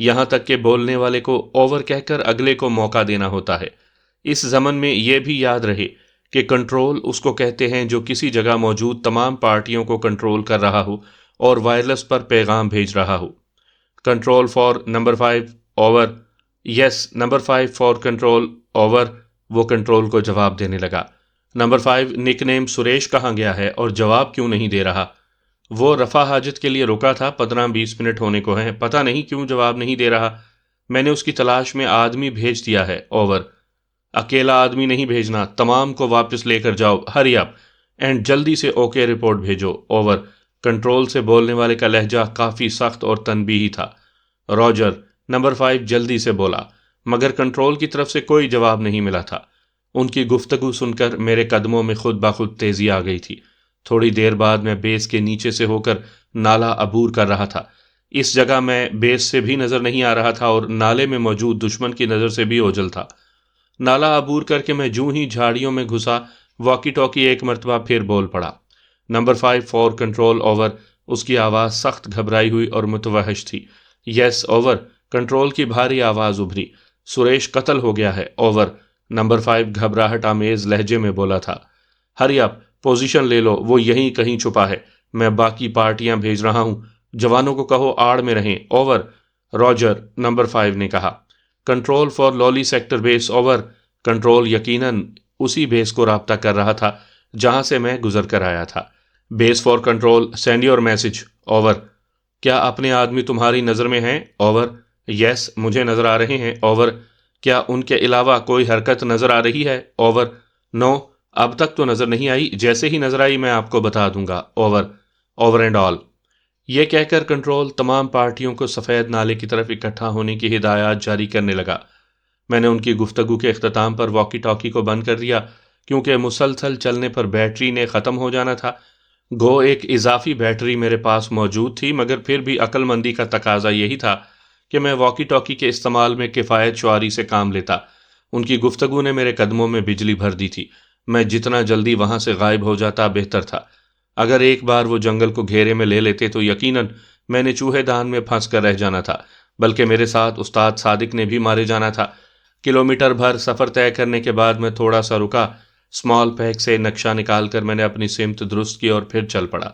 یہاں تک کہ بولنے والے کو اوور کہہ کر اگلے کو موقع دینا ہوتا ہے۔ اس ضمن میں یہ بھی یاد رہے کہ کنٹرول اس کو کہتے ہیں جو کسی جگہ موجود تمام پارٹیوں کو کنٹرول کر رہا ہو اور وائرلیس پر پیغام بھیج رہا ہو۔ Control for number 5۔ Over. Yes number 5 for control. Over. وہ کنٹرول کو جواب دینے لگا۔ نمبر 5 نک نیم سریش کہاں گیا ہے اور جواب کیوں نہیں دے رہا؟ وہ رفع حاجت کے لیے رکا تھا، 15-20 منٹ ہونے کو ہیں، پتہ نہیں کیوں جواب نہیں دے رہا۔ میں نے اس کی تلاش میں آدمی بھیج دیا ہے۔ اوور۔ اکیلا آدمی نہیں بھیجنا، تمام کو واپس لے کر جاؤ، ہری اپ اینڈ جلدی سے اوکے رپورٹ بھیجو۔ اوور۔ کنٹرول سے بولنے والے کا لہجہ کافی سخت اور تنبیہی تھا۔ راجر۔ نمبر 5 جلدی سے بولا، مگر کنٹرول کی طرف سے کوئی جواب نہیں ملا تھا۔ ان کی گفتگو سن کر میرے قدموں میں خود بخود تیزی آ گئی تھی۔ تھوڑی دیر بعد میں بیس کے نیچے سے ہو کر نالا عبور کر رہا تھا۔ اس جگہ میں بیس سے بھی نظر نہیں آ رہا تھا اور نالے میں موجود دشمن کی نظر سے بھی اوجھل تھا۔ نالا عبور کر کے میں جوں ہی جھاڑیوں میں گھسا، واکی ٹاکی ایک مرتبہ پھر بول پڑا۔ Number 5 for control. اوور۔ اس کی آواز سخت گھبرائی ہوئی اور متوحش تھی۔ یس اوور۔ کنٹرول کی بھاری آواز ابھری۔ سریش قتل ہو گیا ہے۔ اوور۔ نمبر 5 گھبراہٹ آمیز لہجے میں بولا تھا۔ ہری اپ، پوزیشن لے لو، وہ یہیں کہیں چھپا ہے، میں باقی پارٹیاں بھیج رہا ہوں، جوانوں کو کہو آڑ میں رہیں۔ اوور۔ راجر۔ نمبر 5 نے کہا۔ Control for lovely sector base. Over. Control یقیناً اسی بیس کو رابطہ کر رہا تھا جہاں سے میں گزر کر آیا تھا۔ Base for control, send your message. Over. کیا اپنے آدمی تمہاری نظر میں ہیں؟ اوور۔ یس مجھے نظر آ رہے ہیں۔ اوور۔ کیا ان کے علاوہ کوئی حرکت نظر آ رہی ہے؟ اوور. نو، اب تک تو نظر نہیں آئی، جیسے ہی نظر آئی میں آپ کو بتا دوں گا. اوور. Over and all. یہ کہہ کر کنٹرول تمام پارٹیوں کو سفید نالے کی طرف اکٹھا ہونے کی ہدایات جاری کرنے لگا. میں نے ان کی گفتگو کے اختتام پر واکی ٹاکی کو بند کر دیا کیونکہ مسلسل چلنے پر بیٹری نے ختم ہو جانا تھا. گو ایک اضافی بیٹری میرے پاس موجود تھی، مگر پھر بھی عقل مندی کا تقاضا یہی تھا کہ میں واکی ٹاکی کے استعمال میں کفایت شعاری سے کام لیتا. ان کی گفتگو نے میرے قدموں میں بجلی بھر دی تھی. میں جتنا جلدی وہاں سے غائب ہو جاتا بہتر تھا. اگر ایک بار وہ جنگل کو گھیرے میں لے لیتے تو یقیناً میں نے چوہے دان میں پھنس کر رہ جانا تھا، بلکہ میرے ساتھ استاد صادق نے بھی مارے جانا تھا. کلومیٹر بھر سفر طے کرنے کے بعد میں تھوڑا سا رکا. اسمال پیک سے نقشہ نکال کر میں نے اپنی سمت درست کی اور پھر چل پڑا.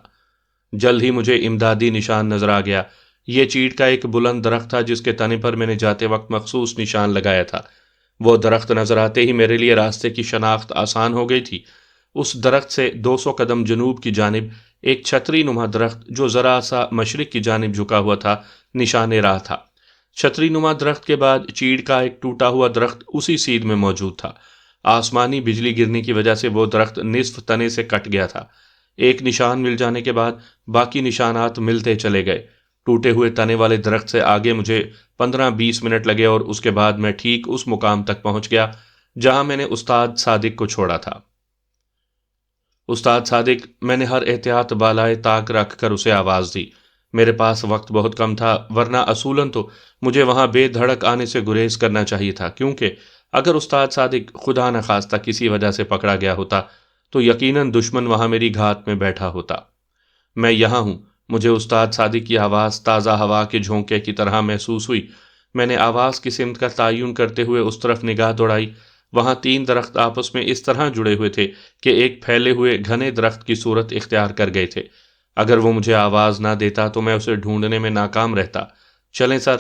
جلد ہی مجھے امدادی نشان نظر آ گیا. یہ چیڑ کا ایک بلند درخت تھا جس کے تنے پر میں نے جاتے وقت مخصوص نشان لگایا تھا. وہ درخت نظر آتے ہی میرے لیے راستے کی شناخت آسان ہو گئی تھی. اس درخت سے 200 قدم جنوب کی جانب ایک چھتری نما درخت جو ذرا سا مشرق کی جانب جھکا ہوا تھا نشان راہ تھا. چھتری نما درخت کے بعد چیڑ کا ایک ٹوٹا ہوا درخت اسی سیدھ میں موجود تھا. آسمانی بجلی گرنے کی وجہ سے وہ درخت نصف تنے سے کٹ گیا تھا. ایک نشان مل جانے کے بعد باقی نشانات ملتے چلے گئے. ٹوٹے ہوئے تنے والے درخت سے آگے مجھے 15-20 منٹ لگے اور اس کے بعد میں ٹھیک اس مقام تک پہنچ گیا جہاں میں نے استاد صادق کو چھوڑا تھا. استاد صادق، میں نے ہر احتیاط بالائے طاق رکھ کر اسے آواز دی. میرے پاس وقت بہت کم تھا، ورنہ اصولاً تو مجھے وہاں بے دھڑک آنے سے گریز کرنا چاہیے تھا، کیونکہ اگر استاد صادق خدا نخواستہ کسی وجہ سے پکڑا گیا ہوتا تو یقیناً دشمن وہاں میری گھات میں بیٹھا ہوتا. میں یہاں ہوں. مجھے استاد صادق کی آواز تازہ ہوا کے جھونکے کی طرح محسوس ہوئی. میں نے آواز کی سمت کا تعین کرتے ہوئے اس طرف نگاہ دوڑائی. وہاں 3 درخت آپس میں اس طرح جڑے ہوئے تھے کہ ایک پھیلے ہوئے گھنے درخت کی صورت اختیار کر گئے تھے. اگر وہ مجھے آواز نہ دیتا تو میں اسے ڈھونڈنے میں ناکام رہتا. چلیں سر،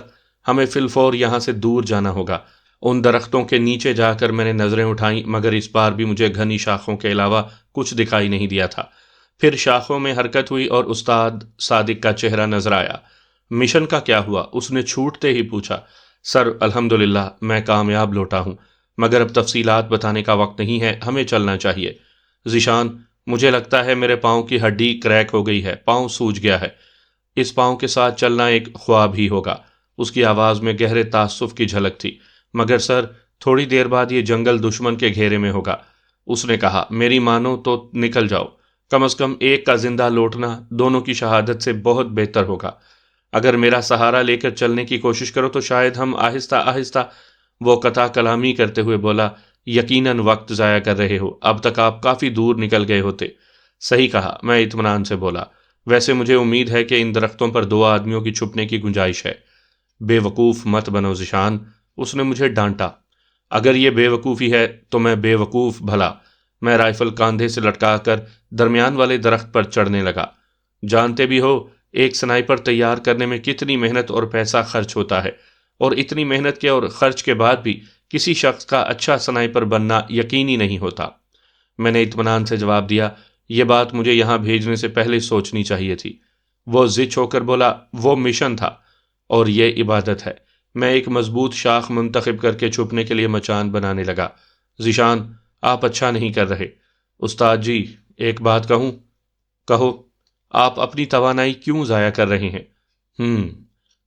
ہمیں فی الفور یہاں سے دور جانا ہوگا. ان درختوں کے نیچے جا کر میں نے نظریں اٹھائیں، مگر اس بار بھی مجھے گھنی شاخوں کے علاوہ کچھ دکھائی نہیں دیا تھا. پھر شاخوں میں حرکت ہوئی اور استاد صادق کا چہرہ نظر آیا. مشن کا کیا ہوا؟ اس نے چھوٹتے ہی پوچھا. سر، الحمدللہ میں کامیاب لوٹا ہوں، مگر اب تفصیلات بتانے کا وقت نہیں ہے، ہمیں چلنا چاہیے. ذیشان، مجھے لگتا ہے میرے پاؤں کی ہڈی کریک ہو گئی ہے، پاؤں سوج گیا ہے. اس پاؤں کے ساتھ چلنا ایک خواب ہی ہوگا. اس کی آواز میں گہرے تعصب کی جھلک تھی. مگر سر، تھوڑی دیر بعد یہ جنگل دشمن کے گھیرے میں ہوگا. اس نے کہا. میری مانو تو نکل جاؤ. کم از کم ایک کا زندہ لوٹنا دونوں کی شہادت سے بہت بہتر ہوگا. اگر میرا سہارا لے کر چلنے کی کوشش کرو تو شاید ہم آہستہ آہستہ. وہ قطع کلامی کرتے ہوئے بولا. یقیناً وقت ضائع کر رہے ہو، اب تک آپ کافی دور نکل گئے ہوتے. صحیح کہا، میں اطمینان سے بولا. ویسے مجھے امید ہے کہ ان درختوں پر 2 آدمیوں کی چھپنے کی گنجائش ہے. بے وقوف مت بنو ذیشان، اس نے مجھے ڈانٹا. اگر یہ بے وقوفی ہے تو میں بے وقوف بھلا. میں رائفل کاندھے سے لٹکا کر درمیان والے درخت پر چڑھنے لگا. جانتے بھی ہو ایک سنائپر تیار کرنے میں کتنی محنت اور پیسہ خرچ ہوتا ہے، اور اتنی محنت کے اور خرچ کے بعد بھی کسی شخص کا اچھا سنائپر بننا یقینی نہیں ہوتا. میں نے اطمینان سے جواب دیا. یہ بات مجھے یہاں بھیجنے سے پہلے سوچنی چاہیے تھی. وہ ضد ہو کر بولا. وہ مشن تھا اور یہ عبادت ہے. میں ایک مضبوط شاخ منتخب کر کے چھپنے کے لیے مچان بنانے لگا. ذیشان، آپ اچھا نہیں کر رہے. استاد جی، ایک بات کہوں؟ کہو. آپ اپنی توانائی کیوں ضائع کر رہے ہیں؟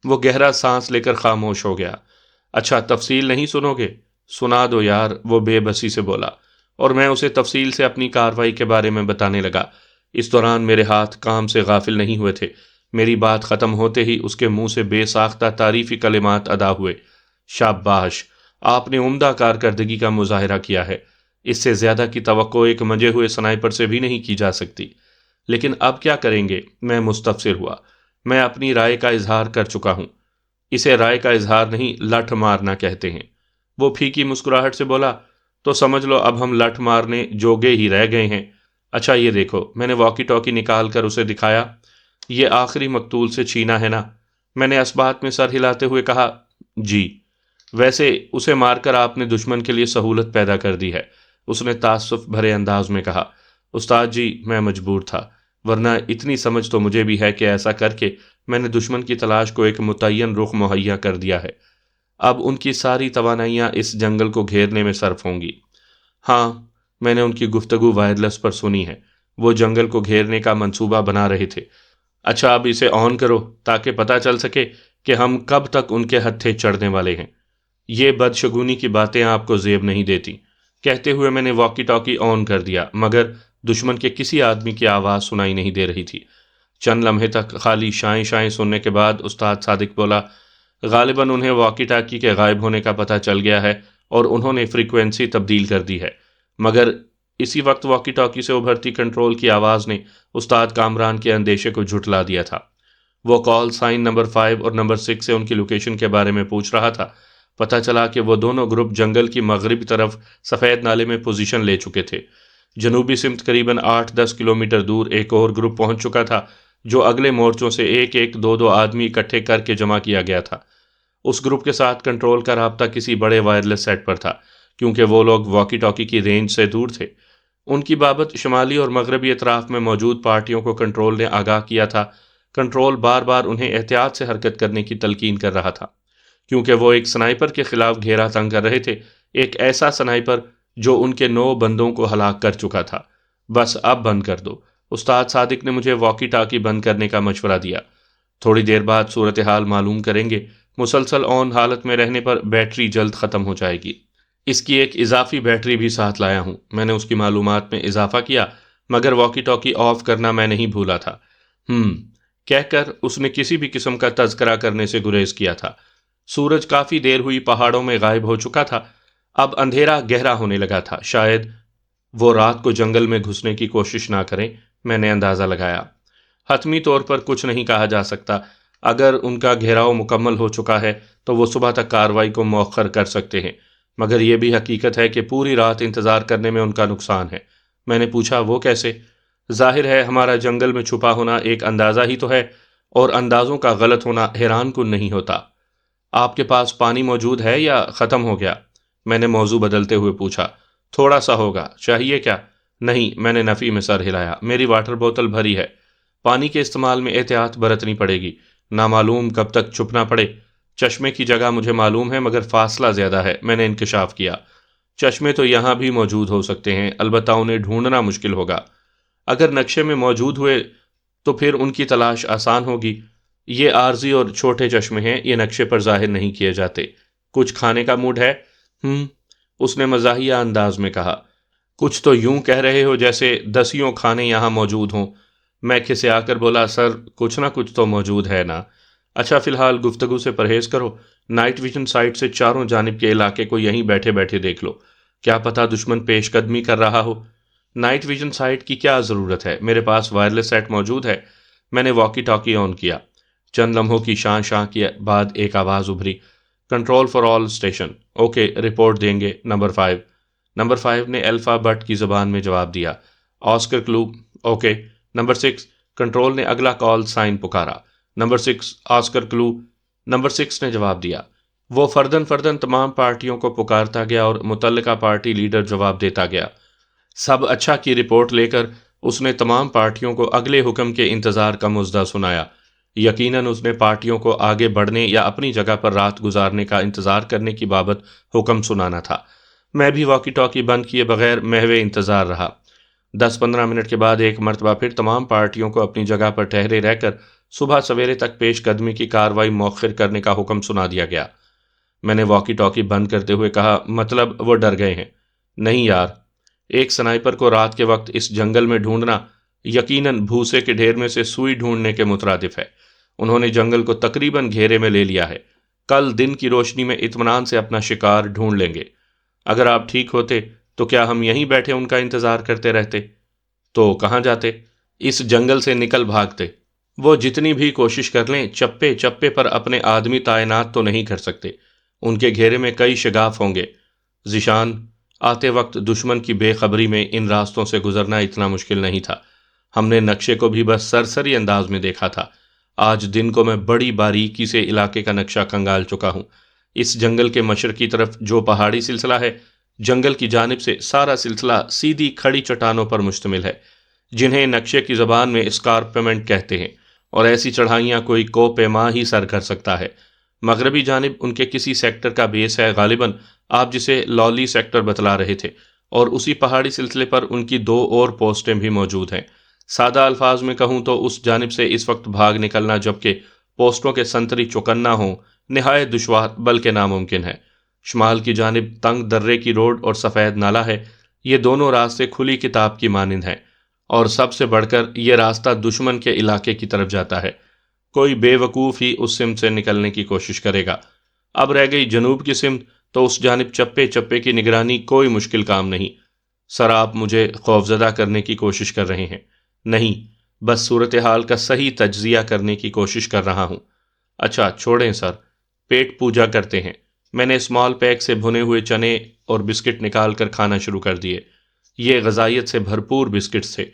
وہ گہرا سانس لے کر خاموش ہو گیا. اچھا، تفصیل نہیں سنو گے؟ سنا دو یار، وہ بے بسی سے بولا. اور میں اسے تفصیل سے اپنی کارروائی کے بارے میں بتانے لگا. اس دوران میرے ہاتھ کام سے غافل نہیں ہوئے تھے. میری بات ختم ہوتے ہی اس کے منہ سے بے ساختہ تعریفی کلمات ادا ہوئے. شاباش، آپ نے عمدہ کارکردگی کا مظاہرہ کیا ہے. اس سے زیادہ کی توقع ایک منجے ہوئے سنائپر سے بھی نہیں کی جا سکتی. لیکن اب کیا کریں گے؟ میں مستفسر ہوا. میں اپنی رائے کا اظہار کر چکا ہوں. اسے رائے کا اظہار نہیں، لٹھ مارنا کہتے ہیں. وہ پھیکی مسکراہٹ سے بولا. تو سمجھ لو اب ہم لٹھ مارنے جوگے ہی رہ گئے ہیں. اچھا یہ دیکھو. میں نے واکی ٹاکی نکال کر اسے دکھایا. یہ آخری مقتول سے چھینا ہے نا؟ میں نے اس بات میں سر ہلاتے ہوئے کہا. جی. ویسے اسے مار کر آپ نے دشمن کے لیے سہولت پیدا کر دی ہے، اس نے تعصب بھرے انداز میں کہا. استاد جی، میں مجبور تھا، ورنہ اتنی سمجھ تو مجھے بھی ہے کہ ایسا کر کے میں نے دشمن کی تلاش کو ایک متعین رخ مہیا کر دیا ہے. اب ان کی ساری توانائیاں اس جنگل کو گھیرنے میں صرف ہوں گی۔ ہاں، میں نے ان کی گفتگو وائرلیس پر سنی ہے۔ وہ جنگل کو گھیرنے کا منصوبہ بنا رہے تھے۔ اچھا، اب اسے آن کرو تاکہ پتہ چل سکے کہ ہم کب تک ان کے ہتھے چڑھنے والے ہیں۔ یہ بدشگونی کی باتیں آپ کو زیب نہیں دیتی۔ کہتے ہوئے میں نے واکی ٹاکی آن کر دیا، مگر دشمن کے کسی آدمی کی آواز سنائی نہیں دے رہی تھی۔ چند لمحے تک خالی شائیں شائیں سننے کے بعد استاد صادق بولا، غالباً انہیں واکی ٹاکی کے غائب ہونے کا پتہ چل گیا ہے اور انہوں نے فریکوینسی تبدیل کر دی ہے۔ مگر اسی وقت واکی ٹاکی سے ابھرتی کنٹرول کی آواز نے استاد کامران کے اندیشے کو جھٹلا دیا تھا۔ وہ کال سائن نمبر 5 اور نمبر 6 سے ان کی لوکیشن کے بارے میں پوچھ رہا تھا۔ پتہ چلا کہ وہ دونوں گروپ جنگل کی مغربی طرف سفید نالے میں پوزیشن لے چکے تھے۔ جنوبی سمت قریباً 8-10 کلومیٹر دور ایک اور گروپ پہنچ چکا تھا، جو اگلے مورچوں سے ایک ایک دو دو آدمی اکٹھے کر کے جمع کیا گیا تھا۔ اس گروپ کے ساتھ کنٹرول کا رابطہ کسی بڑے وائرلیس سیٹ پر تھا، کیونکہ وہ لوگ واکی ٹاکی کی رینج سے دور تھے۔ ان کی بابت شمالی اور مغربی اطراف میں موجود پارٹیوں کو کنٹرول نے آگاہ کیا تھا۔ کنٹرول بار بار انہیں احتیاط سے حرکت کرنے کی تلقین کر رہا تھا، کیونکہ وہ ایک سنائپر کے خلاف گھیرا تنگ کر رہے تھے، ایک ایسا سنائپر جو ان کے 9 بندوں کو ہلاک کر چکا تھا۔ بس اب بند کر دو، استاد صادق نے مجھے واکی ٹاکی بند کرنے کا مشورہ دیا۔ تھوڑی دیر بعد صورتحال معلوم کریں گے۔ مسلسل آن حالت میں رہنے پر بیٹری جلد ختم ہو جائے گی۔ اس کی ایک اضافی بیٹری بھی ساتھ لایا ہوں۔ میں نے اس کی معلومات میں اضافہ کیا، مگر واکی ٹاکی آف کرنا میں نہیں بھولا تھا۔ کہہ کر اس نے کسی بھی قسم کا تذکرہ کرنے سے گریز کیا تھا۔ سورج کافی دیر ہوئی پہاڑوں میں غائب ہو چکا تھا۔ اب اندھیرا گہرا ہونے لگا تھا۔ شاید وہ رات کو جنگل میں گھسنے کی کوشش نہ کریں، میں نے اندازہ لگایا۔ حتمی طور پر کچھ نہیں کہا جا سکتا۔ اگر ان کا گھیراؤ مکمل ہو چکا ہے تو وہ صبح تک کارروائی کو مؤخر کر سکتے ہیں، مگر یہ بھی حقیقت ہے کہ پوری رات انتظار کرنے میں ان کا نقصان ہے۔ میں نے پوچھا، وہ کیسے؟ ظاہر ہے ہمارا جنگل میں چھپا ہونا ایک اندازہ ہی تو ہے، اور اندازوں کا غلط ہونا حیران کن نہیں ہوتا۔ آپ کے پاس پانی موجود ہے یا ختم ہو گیا؟ میں نے موضوع بدلتے ہوئے پوچھا۔ تھوڑا سا ہوگا، چاہیے کیا؟ نہیں، میں نے نفی میں سر ہلایا۔ میری واٹر بوتل بھری ہے۔ پانی کے استعمال میں احتیاط برتنی پڑے گی، نامعلوم کب تک چھپنا پڑے۔ چشمے کی جگہ مجھے معلوم ہے، مگر فاصلہ زیادہ ہے، میں نے انکشاف کیا۔ چشمے تو یہاں بھی موجود ہو سکتے ہیں، البتہ انہیں ڈھونڈنا مشکل ہوگا۔ اگر نقشے میں موجود ہوئے تو پھر ان کی تلاش آسان ہوگی۔ یہ عارضی اور چھوٹے چشمے ہیں، یہ نقشے پر ظاہر نہیں کیے جاتے۔ کچھ کھانے کا موڈ ہے؟ اس نے مزاحیہ انداز میں کہا۔ کچھ تو یوں کہہ رہے ہو جیسے 10 کھانے یہاں موجود ہوں۔ میں کھسے آ کر بولا، سر کچھ نہ کچھ تو موجود ہے نا۔ اچھا، فی الحال گفتگو سے پرہیز کرو۔ نائٹ ویژن سائٹ سے چاروں جانب کے علاقے کو یہیں بیٹھے بیٹھے دیکھ لو، کیا پتہ دشمن پیش قدمی کر رہا ہو۔ نائٹ ویژن سائٹ کی کیا ضرورت ہے، میرے پاس وائرلیس سیٹ موجود ہے۔ میں نے واکی ٹاکی آن کیا۔ چند لمحوں کی شان شاں کے بعد ایک آواز ابھری، control for all station, okay, report دیں گے نمبر 5۔ نمبر 5 نے الفا بٹ کی زبان میں جواب دیا، آسکر کلو، اوکے۔ نمبر 6 کنٹرول نے اگلا کال سائن پکارا، نمبر 6 آسکر کلو۔ نمبر 6 نے جواب دیا۔ وہ فردن فردن تمام پارٹیوں کو پکارتا گیا اور متعلقہ پارٹی لیڈر جواب دیتا گیا۔ سب اچھا کی رپورٹ لے کر اس نے تمام پارٹیوں کو اگلے حکم کے انتظار کا مزدہ سنایا۔ یقیناً اس نے پارٹیوں کو آگے بڑھنے یا اپنی جگہ پر رات گزارنے کا انتظار کرنے کی بابت حکم سنانا تھا۔ میں بھی واکی ٹاکی بند کیے بغیر محو انتظار رہا۔ 10-15 منٹ کے بعد ایک مرتبہ پھر تمام پارٹیوں کو اپنی جگہ پر ٹھہرے رہ کر صبح سویرے تک پیش قدمی کی کارروائی مؤخر کرنے کا حکم سنا دیا گیا۔ میں نے واکی ٹاکی بند کرتے ہوئے کہا، مطلب وہ ڈر گئے ہیں؟ نہیں یار، ایک سنائپر کو رات کے وقت اس جنگل میں ڈھونڈنا یقیناً بھوسے کے ڈھیر میں سے سوئی ڈھونڈنے کے مترادف ہے۔ انہوں نے جنگل کو تقریباً گھیرے میں لے لیا ہے۔ کل دن کی روشنی میں اطمینان سے اپنا شکار ڈھونڈ لیں گے۔ اگر آپ ٹھیک ہوتے تو کیا ہم یہیں بیٹھے ان کا انتظار کرتے رہتے؟ تو کہاں جاتے؟ اس جنگل سے نکل بھاگتے۔ وہ جتنی بھی کوشش کر لیں، چپے چپے پر اپنے آدمی تعینات تو نہیں کر سکتے۔ ان کے گھیرے میں کئی شگاف ہوں گے۔ ذیشان، آتے وقت دشمن کی بے خبری میں ان راستوں سے گزرنا اتنا مشکل نہیں تھا۔ ہم نے نقشے کو بھی بس سرسری انداز میں دیکھا تھا۔ آج دن کو میں بڑی باریکی سے علاقے کا نقشہ کنگال چکا ہوں۔ اس جنگل کے مشرقی طرف جو پہاڑی سلسلہ ہے، جنگل کی جانب سے سارا سلسلہ سیدھی کھڑی چٹانوں پر مشتمل ہے، جنہیں نقشے کی زبان میں اسکارپمنٹ کہتے ہیں، اور ایسی چڑھائیاں کوئی کو پیما ہی سر کر سکتا ہے۔ مغربی جانب ان کے کسی سیکٹر کا بیس ہے، غالباً آپ جسے لولی سیکٹر بتلا رہے تھے، اور اسی پہاڑی سلسلے پر ان کی 2 اور پوسٹیں بھی موجود ہیں۔ سادہ الفاظ میں کہوں تو اس جانب سے اس وقت بھاگ نکلنا جبکہ پوسٹوں کے سنتری چوکنا ہوں نہایت دشوار بلکہ ناممکن ہے۔ شمال کی جانب تنگ درے کی روڈ اور سفید نالا ہے، یہ دونوں راستے کھلی کتاب کی مانند ہیں، اور سب سے بڑھ کر یہ راستہ دشمن کے علاقے کی طرف جاتا ہے۔ کوئی بے وقوف ہی اس سمت سے نکلنے کی کوشش کرے گا۔ اب رہ گئی جنوب کی سمت، تو اس جانب چپے چپے کی نگرانی کوئی مشکل کام نہیں۔ سر، آپ مجھے خوفزدہ کرنے کی کوشش کر رہے ہیں؟ نہیں، بس صورتحال کا صحیح تجزیہ کرنے کی کوشش کر رہا ہوں۔ اچھا چھوڑیں سر، پیٹ پوجا کرتے ہیں۔ میں نے اسمال پیک سے بھنے ہوئے چنے اور بسکٹ نکال کر کھانا شروع کر دیے۔ یہ غذائیت سے بھرپور بسکٹ تھے۔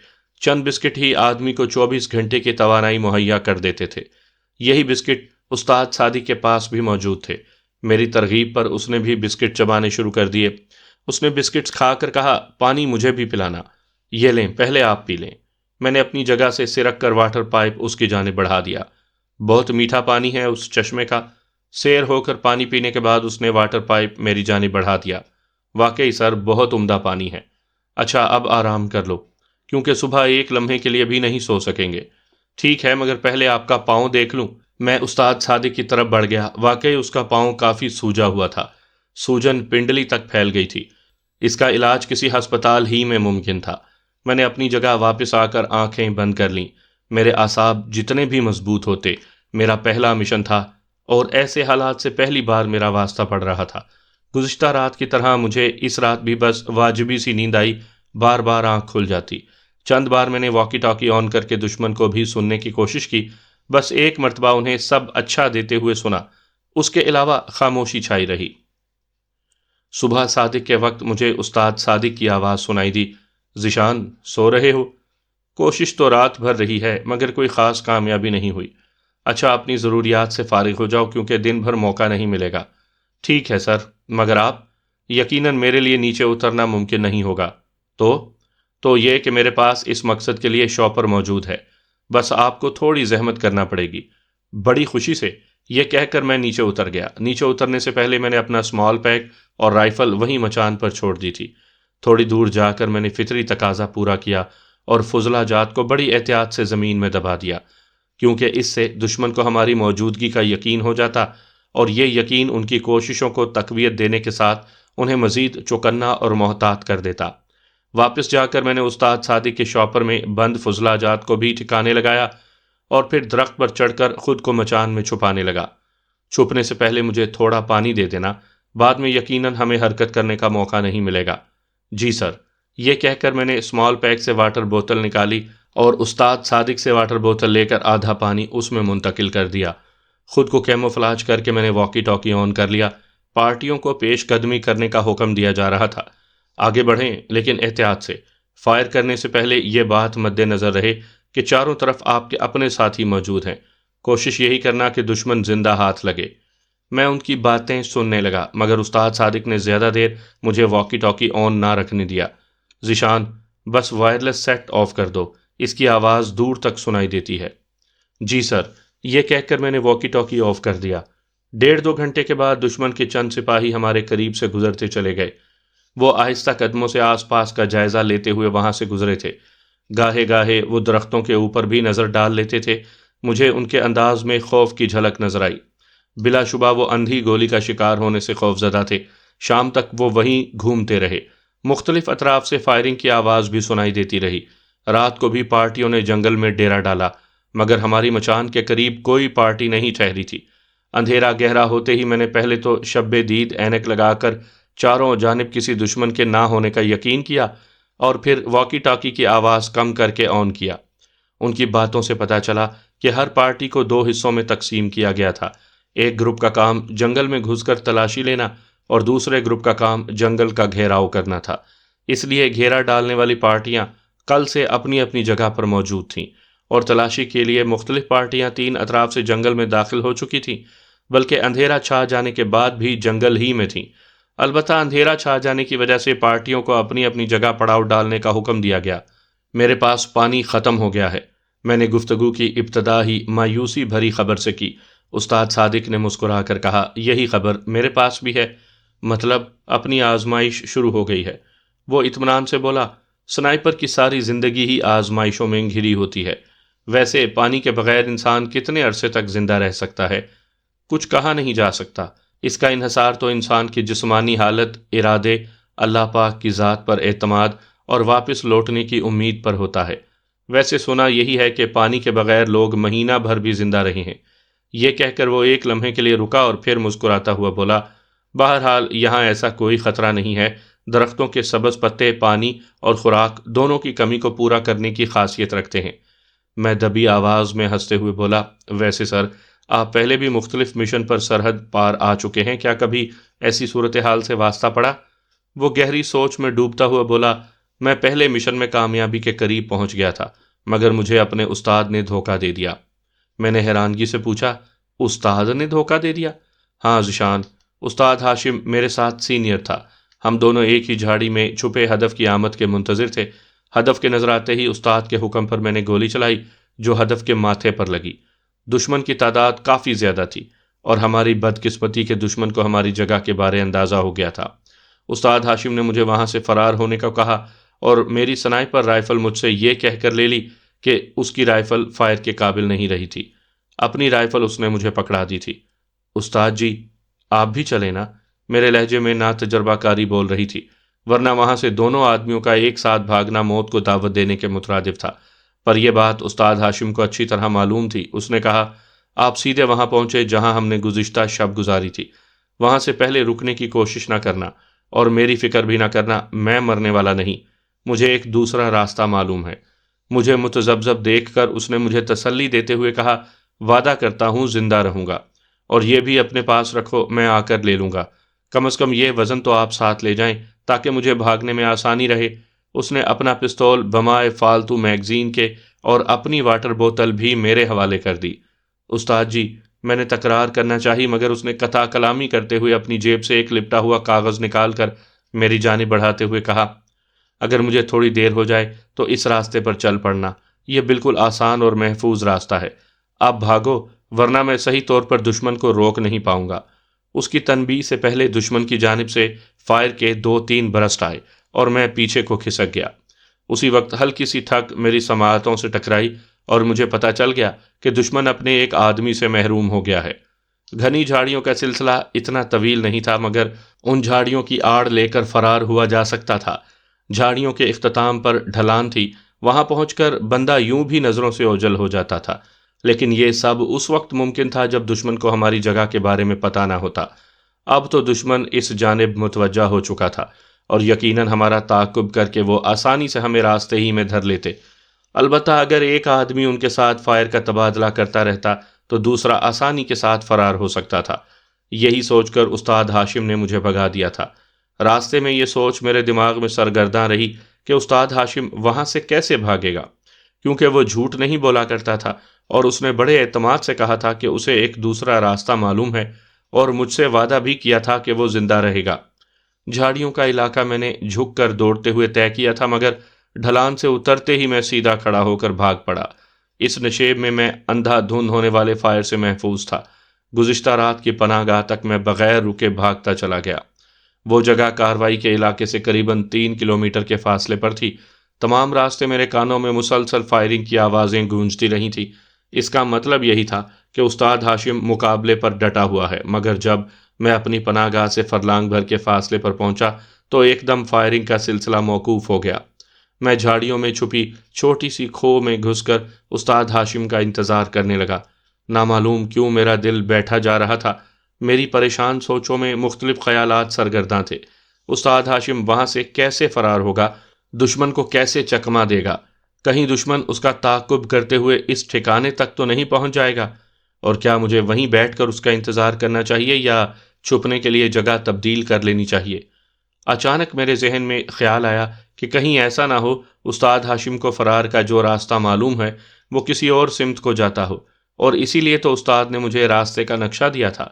چند بسکٹ ہی آدمی کو 24 گھنٹے کی توانائی مہیا کر دیتے تھے۔ یہی بسکٹ استاد صادق کے پاس بھی موجود تھے۔ میری ترغیب پر اس نے بھی بسکٹ چبانے شروع کر دیے۔ اس نے بسکٹس کھا کر کہا، پانی مجھے بھی پلانا۔ یہ لیں، پہلے آپ پی لیں۔ میں نے اپنی جگہ سے سرک کر واٹر پائپ اس کی جانب بڑھا دیا۔ بہت میٹھا پانی ہے اس چشمے کا۔ سیر ہو کر پانی پینے کے بعد اس نے واٹر پائپ میری جانب بڑھا دیا۔ واقعی سر، بہت عمدہ پانی ہے۔ اچھا اب آرام کر لو، کیونکہ صبح ایک لمحے کے لیے بھی نہیں سو سکیں گے۔ ٹھیک ہے، مگر پہلے آپ کا پاؤں دیکھ لوں۔ میں استاد صادق کی طرف بڑھ گیا۔ واقعی اس کا پاؤں کافی سوجا ہوا تھا، سوجن پنڈلی تک پھیل گئی تھی۔ اس کا علاج کسی ہسپتال ہی میں ممکن تھا۔ میں نے اپنی جگہ واپس آ کر آنکھیں بند کر لیں۔ میرے اعصاب جتنے بھی مضبوط ہوتے، میرا پہلا مشن تھا، اور ایسے حالات سے پہلی بار میرا واسطہ پڑ رہا تھا۔ گزشتہ رات کی طرح مجھے اس رات بھی بس واجبی سی نیند آئی، بار بار آنکھ کھل جاتی۔ چند بار میں نے واکی ٹاکی آن کر کے دشمن کو بھی سننے کی کوشش کی، بس ایک مرتبہ انہیں سب اچھا دیتے ہوئے سنا، اس کے علاوہ خاموشی چھائی رہی۔ صبح صادق کے وقت مجھے استاد صادق کی آواز سنائی دی، ذیشان سو رہے ہو؟ کوشش تو رات بھر رہی ہے، مگر کوئی خاص کامیابی نہیں ہوئی۔ اچھا اپنی ضروریات سے فارغ ہو جاؤ، کیونکہ دن بھر موقع نہیں ملے گا۔ ٹھیک ہے سر، مگر آپ؟ یقیناً میرے لیے نیچے اترنا ممکن نہیں ہوگا۔ تو یہ کہ میرے پاس اس مقصد کے لیے شاپر موجود ہے، بس آپ کو تھوڑی زحمت کرنا پڑے گی۔ بڑی خوشی سے یہ کہہ کر میں نیچے اتر گیا۔ نیچے اترنے سے پہلے میں نے اپنا اسمال پیک اور رائفل وہیں مچان پر چھوڑ دی تھی۔ تھوڑی دور جا کر میں نے فطری تقاضا پورا کیا اور فضلہ جات کو بڑی احتیاط سے زمین میں دبا دیا، کیونکہ اس سے دشمن کو ہماری موجودگی کا یقین ہو جاتا، اور یہ یقین ان کی کوششوں کو تقویت دینے کے ساتھ انہیں مزید چوکنا اور محتاط کر دیتا۔ واپس جا کر میں نے استاد صادق کے شاپر میں بند فضلہ جات کو بھی ٹھکانے لگایا، اور پھر درخت پر چڑھ کر خود کو مچان میں چھپانے لگا۔ چھپنے سے پہلے مجھے تھوڑا پانی دے دینا، بعد میں یقیناً ہمیں حرکت کرنے کا موقع نہیں ملے گا۔ جی سر۔ یہ کہہ کر میں نے اسمال پیک سے واٹر بوتل نکالی اور استاد صادق سے واٹر بوتل لے کر آدھا پانی اس میں منتقل کر دیا۔ خود کو کیموفلاج کر کے میں نے واکی ٹاکی آن کر لیا۔ پارٹیوں کو پیش قدمی کرنے کا حکم دیا جا رہا تھا۔ آگے بڑھیں، لیکن احتیاط سے۔ فائر کرنے سے پہلے یہ بات مد نظر رہے کہ چاروں طرف آپ کے اپنے ساتھی موجود ہیں۔ کوشش یہی کرنا کہ دشمن زندہ ہاتھ لگے۔ میں ان کی باتیں سننے لگا، مگر استاد صادق نے زیادہ دیر مجھے واکی ٹاکی آن نہ رکھنے دیا۔ ذیشان، بس وائرلیس سیٹ آف کر دو، اس کی آواز دور تک سنائی دیتی ہے۔ جی سر۔ یہ کہہ کر میں نے واکی ٹاکی آف کر دیا۔ 1.5-2 گھنٹے کے بعد دشمن کے چند سپاہی ہمارے قریب سے گزرتے چلے گئے۔ وہ آہستہ قدموں سے آس پاس کا جائزہ لیتے ہوئے وہاں سے گزرے تھے۔ گاہے گاہے وہ درختوں کے اوپر بھی نظر ڈال لیتے تھے۔ مجھے ان کے انداز میں خوف کی جھلک نظر آئی۔ بلا شبہ وہ اندھی گولی کا شکار ہونے سے خوف زدہ تھے۔ شام تک وہ وہیں گھومتے رہے۔ مختلف اطراف سے فائرنگ کی آواز بھی سنائی دیتی رہی۔ رات کو بھی پارٹیوں نے جنگل میں ڈیرا ڈالا، مگر ہماری مچان کے قریب کوئی پارٹی نہیں ٹھہری تھی۔ اندھیرا گہرا ہوتے ہی میں نے پہلے تو شب دید اینک لگا کر چاروں جانب کسی دشمن کے نہ ہونے کا یقین کیا، اور پھر واکی ٹاکی کی آواز کم کر کے آن کیا۔ ان کی باتوں سے پتہ چلا کہ ہر پارٹی کو 2 حصوں میں تقسیم کیا گیا تھا۔ ایک گروپ کا کام جنگل میں گھس کر تلاشی لینا، اور دوسرے گروپ کا کام جنگل کا گھیراؤ کرنا تھا۔ اس لیے گھیرا ڈالنے والی پارٹیاں کل سے اپنی اپنی جگہ پر موجود تھیں، اور تلاشی کے لیے مختلف پارٹیاں 3 اطراف سے جنگل میں داخل ہو چکی تھیں، بلکہ اندھیرا چھا جانے کے بعد بھی جنگل ہی میں تھیں۔ البتہ اندھیرا چھا جانے کی وجہ سے پارٹیوں کو اپنی اپنی جگہ پڑاؤ ڈالنے کا حکم دیا گیا۔ میرے پاس پانی ختم ہو گیا ہے، میں نے گفتگو کی ابتدا ہی مایوسی بھری خبر سے کی، استاد صادق نے مسکرا کر کہا، یہی خبر میرے پاس بھی ہے، مطلب اپنی آزمائش شروع ہو گئی ہے۔ وہ اطمینان سے بولا، سنائپر کی ساری زندگی ہی آزمائشوں میں گھری ہوتی ہے، ویسے پانی کے بغیر انسان کتنے عرصے تک زندہ رہ سکتا ہے؟ کچھ کہا نہیں جا سکتا۔ اس کا انحصار تو انسان کی جسمانی حالت، ارادے، اللہ پاک کی ذات پر اعتماد اور واپس لوٹنے کی امید پر ہوتا ہے۔ ویسے سنا یہی ہے کہ پانی کے بغیر لوگ مہینہ بھر بھی زندہ رہے ہیں۔ یہ کہہ کر وہ ایک لمحے کے لیے رکا اور پھر مسکراتا ہوا بولا، بہرحال یہاں ایسا کوئی خطرہ نہیں ہے، درختوں کے سبز پتے پانی اور خوراک دونوں کی کمی کو پورا کرنے کی خاصیت رکھتے ہیں۔ میں دبی آواز میں ہنستے ہوئے بولا، ویسے سر، آپ پہلے بھی مختلف مشن پر سرحد پار آ چکے ہیں، کیا کبھی ایسی صورتحال سے واسطہ پڑا؟ وہ گہری سوچ میں ڈوبتا ہوا بولا، میں پہلے مشن میں کامیابی کے قریب پہنچ گیا تھا، مگر مجھے اپنے استاد نے دھوکہ دے دیا۔ میں نے حیرانگی سے پوچھا، استاد نے دھوکہ دے دیا؟ ہاں ذیشان، استاد ہاشم میرے ساتھ سینئر تھا، ہم دونوں ایک ہی جھاڑی میں چھپے ہدف کی آمد کے منتظر تھے۔ ہدف کے نظر آتے ہی استاد کے حکم پر میں نے گولی چلائی جو ہدف کے ماتھے پر لگی۔ دشمن کی تعداد کافی زیادہ تھی اور ہماری بدقسمتی کے دشمن کو ہماری جگہ کے بارے اندازہ ہو گیا تھا۔ استاد ہاشم نے مجھے وہاں سے فرار ہونے کا کہا اور میری سنائپر رائفل مجھ سے یہ کہہ کر لے لی کہ اس کی رائفل فائر کے قابل نہیں رہی تھی۔ اپنی رائفل اس نے مجھے پکڑا دی تھی۔ استاد جی، آپ بھی چلے نا؟ میرے لہجے میں نا تجربہ کاری بول رہی تھی، ورنہ وہاں سے دونوں آدمیوں کا ایک ساتھ بھاگنا موت کو دعوت دینے کے مترادف تھا۔ پر یہ بات استاد ہاشم کو اچھی طرح معلوم تھی۔ اس نے کہا، آپ سیدھے وہاں پہنچے جہاں ہم نے گزشتہ شب گزاری تھی، وہاں سے پہلے رکنے کی کوشش نہ کرنا اور میری فکر بھی نہ کرنا، میں مرنے والا نہیں، مجھے ایک دوسرا راستہ معلوم ہے۔ مجھے متذبذب دیکھ کر اس نے مجھے تسلی دیتے ہوئے کہا، وعدہ کرتا ہوں زندہ رہوں گا، اور یہ بھی اپنے پاس رکھو، میں آ کر لے لوں گا، کم از کم یہ وزن تو آپ ساتھ لے جائیں تاکہ مجھے بھاگنے میں آسانی رہے۔ اس نے اپنا پستول بمائے فالتو میگزین کے اور اپنی واٹر بوتل بھی میرے حوالے کر دی۔ استاد جی، میں نے تکرار کرنا چاہی مگر اس نے قطع کلامی کرتے ہوئے اپنی جیب سے ایک لپٹا ہوا کاغذ نکال کر میری جانب بڑھاتے ہوئے کہا، اگر مجھے تھوڑی دیر ہو جائے تو اس راستے پر چل پڑنا، یہ بالکل آسان اور محفوظ راستہ ہے، آپ بھاگو ورنہ میں صحیح طور پر دشمن کو روک نہیں پاؤں گا۔ اس کی تنبیہ سے پہلے دشمن کی جانب سے فائر کے 2-3 برسٹ آئے اور میں پیچھے کو کھسک گیا۔ اسی وقت ہلکی سی ٹھک میری سماعتوں سے ٹکرائی اور مجھے پتہ چل گیا کہ دشمن اپنے ایک آدمی سے محروم ہو گیا ہے۔ گھنی جھاڑیوں کا سلسلہ اتنا طویل نہیں تھا مگر ان جھاڑیوں کی آڑ لے کر فرار ہوا جا سکتا تھا۔ جھاڑیوں کے اختتام پر ڈھلان تھی، وہاں پہنچ کر بندہ یوں بھی نظروں سے اوجھل ہو جاتا تھا، لیکن یہ سب اس وقت ممکن تھا جب دشمن کو ہماری جگہ کے بارے میں پتہ نہ ہوتا۔ اب تو دشمن اس جانب متوجہ ہو چکا تھا اور یقیناً ہمارا تعاقب کر کے وہ آسانی سے ہمیں راستے ہی میں دھر لیتے۔ البتہ اگر ایک آدمی ان کے ساتھ فائر کا تبادلہ کرتا رہتا تو دوسرا آسانی کے ساتھ فرار ہو سکتا تھا۔ یہی سوچ کر استاد ہاشم نے مجھے بھگا دیا تھا۔ راستے میں یہ سوچ میرے دماغ میں سرگرداں رہی کہ استاد ہاشم وہاں سے کیسے بھاگے گا، کیونکہ وہ جھوٹ نہیں بولا کرتا تھا اور اس نے بڑے اعتماد سے کہا تھا کہ اسے ایک دوسرا راستہ معلوم ہے اور مجھ سے وعدہ بھی کیا تھا کہ وہ زندہ رہے گا۔ جھاڑیوں کا علاقہ میں نے جھک کر دوڑتے ہوئے طے کیا تھا مگر ڈھلان سے اترتے ہی میں سیدھا کھڑا ہو کر بھاگ پڑا۔ اس نشیب میں اندھا دھند ہونے والے فائر سے محفوظ تھا۔ گزشتہ رات کی پناہ گاہ تک میں بغیر رکے بھاگتا چلا گیا۔ وہ جگہ کارروائی کے علاقے سے قریباً 3 کلومیٹر کے فاصلے پر تھی۔ تمام راستے میرے کانوں میں مسلسل فائرنگ کی آوازیں گونجتی رہی تھیں۔ اس کا مطلب یہی تھا کہ استاد ہاشم مقابلے پر ڈٹا ہوا ہے، مگر جب میں اپنی پناہ گاہ سے فرلانگ بھر کے فاصلے پر پہنچا تو ایک دم فائرنگ کا سلسلہ موقوف ہو گیا۔ میں جھاڑیوں میں چھپی چھوٹی سی کھو میں گھس کر استاد ہاشم کا انتظار کرنے لگا۔ نامعلوم کیوں میرا دل بیٹھا جا رہا تھا۔ میری پریشان سوچوں میں مختلف خیالات سرگرداں تھے۔ استاد ہاشم وہاں سے کیسے فرار ہوگا؟ دشمن کو کیسے چکما دے گا؟ کہیں دشمن اس کا تعاقب کرتے ہوئے اس ٹھکانے تک تو نہیں پہنچ جائے گا؟ اور کیا مجھے وہیں بیٹھ کر اس کا انتظار کرنا چاہیے یا چھپنے کے لیے جگہ تبدیل کر لینی چاہیے؟ اچانک میرے ذہن میں خیال آیا کہ کہیں ایسا نہ ہو استاد ہاشم کو فرار کا جو راستہ معلوم ہے وہ کسی اور سمت کو جاتا ہو، اور اسی لیے تو استاد نے مجھے راستے کا نقشہ دیا تھا۔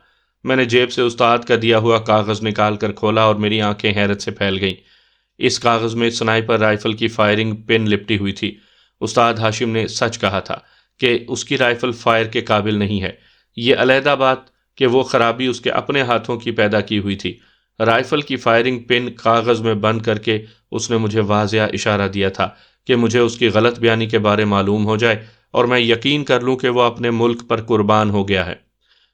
میں نے جیب سے استاد کا دیا ہوا کاغذ نکال کر کھولا اور میری آنکھیں حیرت سے پھیل گئیں۔ اس کاغذ میں سنائپر رائفل کی فائرنگ پن لپٹی ہوئی تھی۔ استاد ہاشم نے سچ کہا تھا کہ اس کی رائفل فائر کے قابل نہیں ہے۔ یہ علیحدہ بات کہ وہ خرابی اس کے اپنے ہاتھوں کی پیدا کی ہوئی تھی۔ رائفل کی فائرنگ پن کاغذ میں بند کر کے اس نے مجھے واضح اشارہ دیا تھا کہ مجھے اس کی غلط بیانی کے بارے معلوم ہو جائے اور میں یقین کر لوں کہ وہ اپنے ملک پر قربان ہو گیا ہے،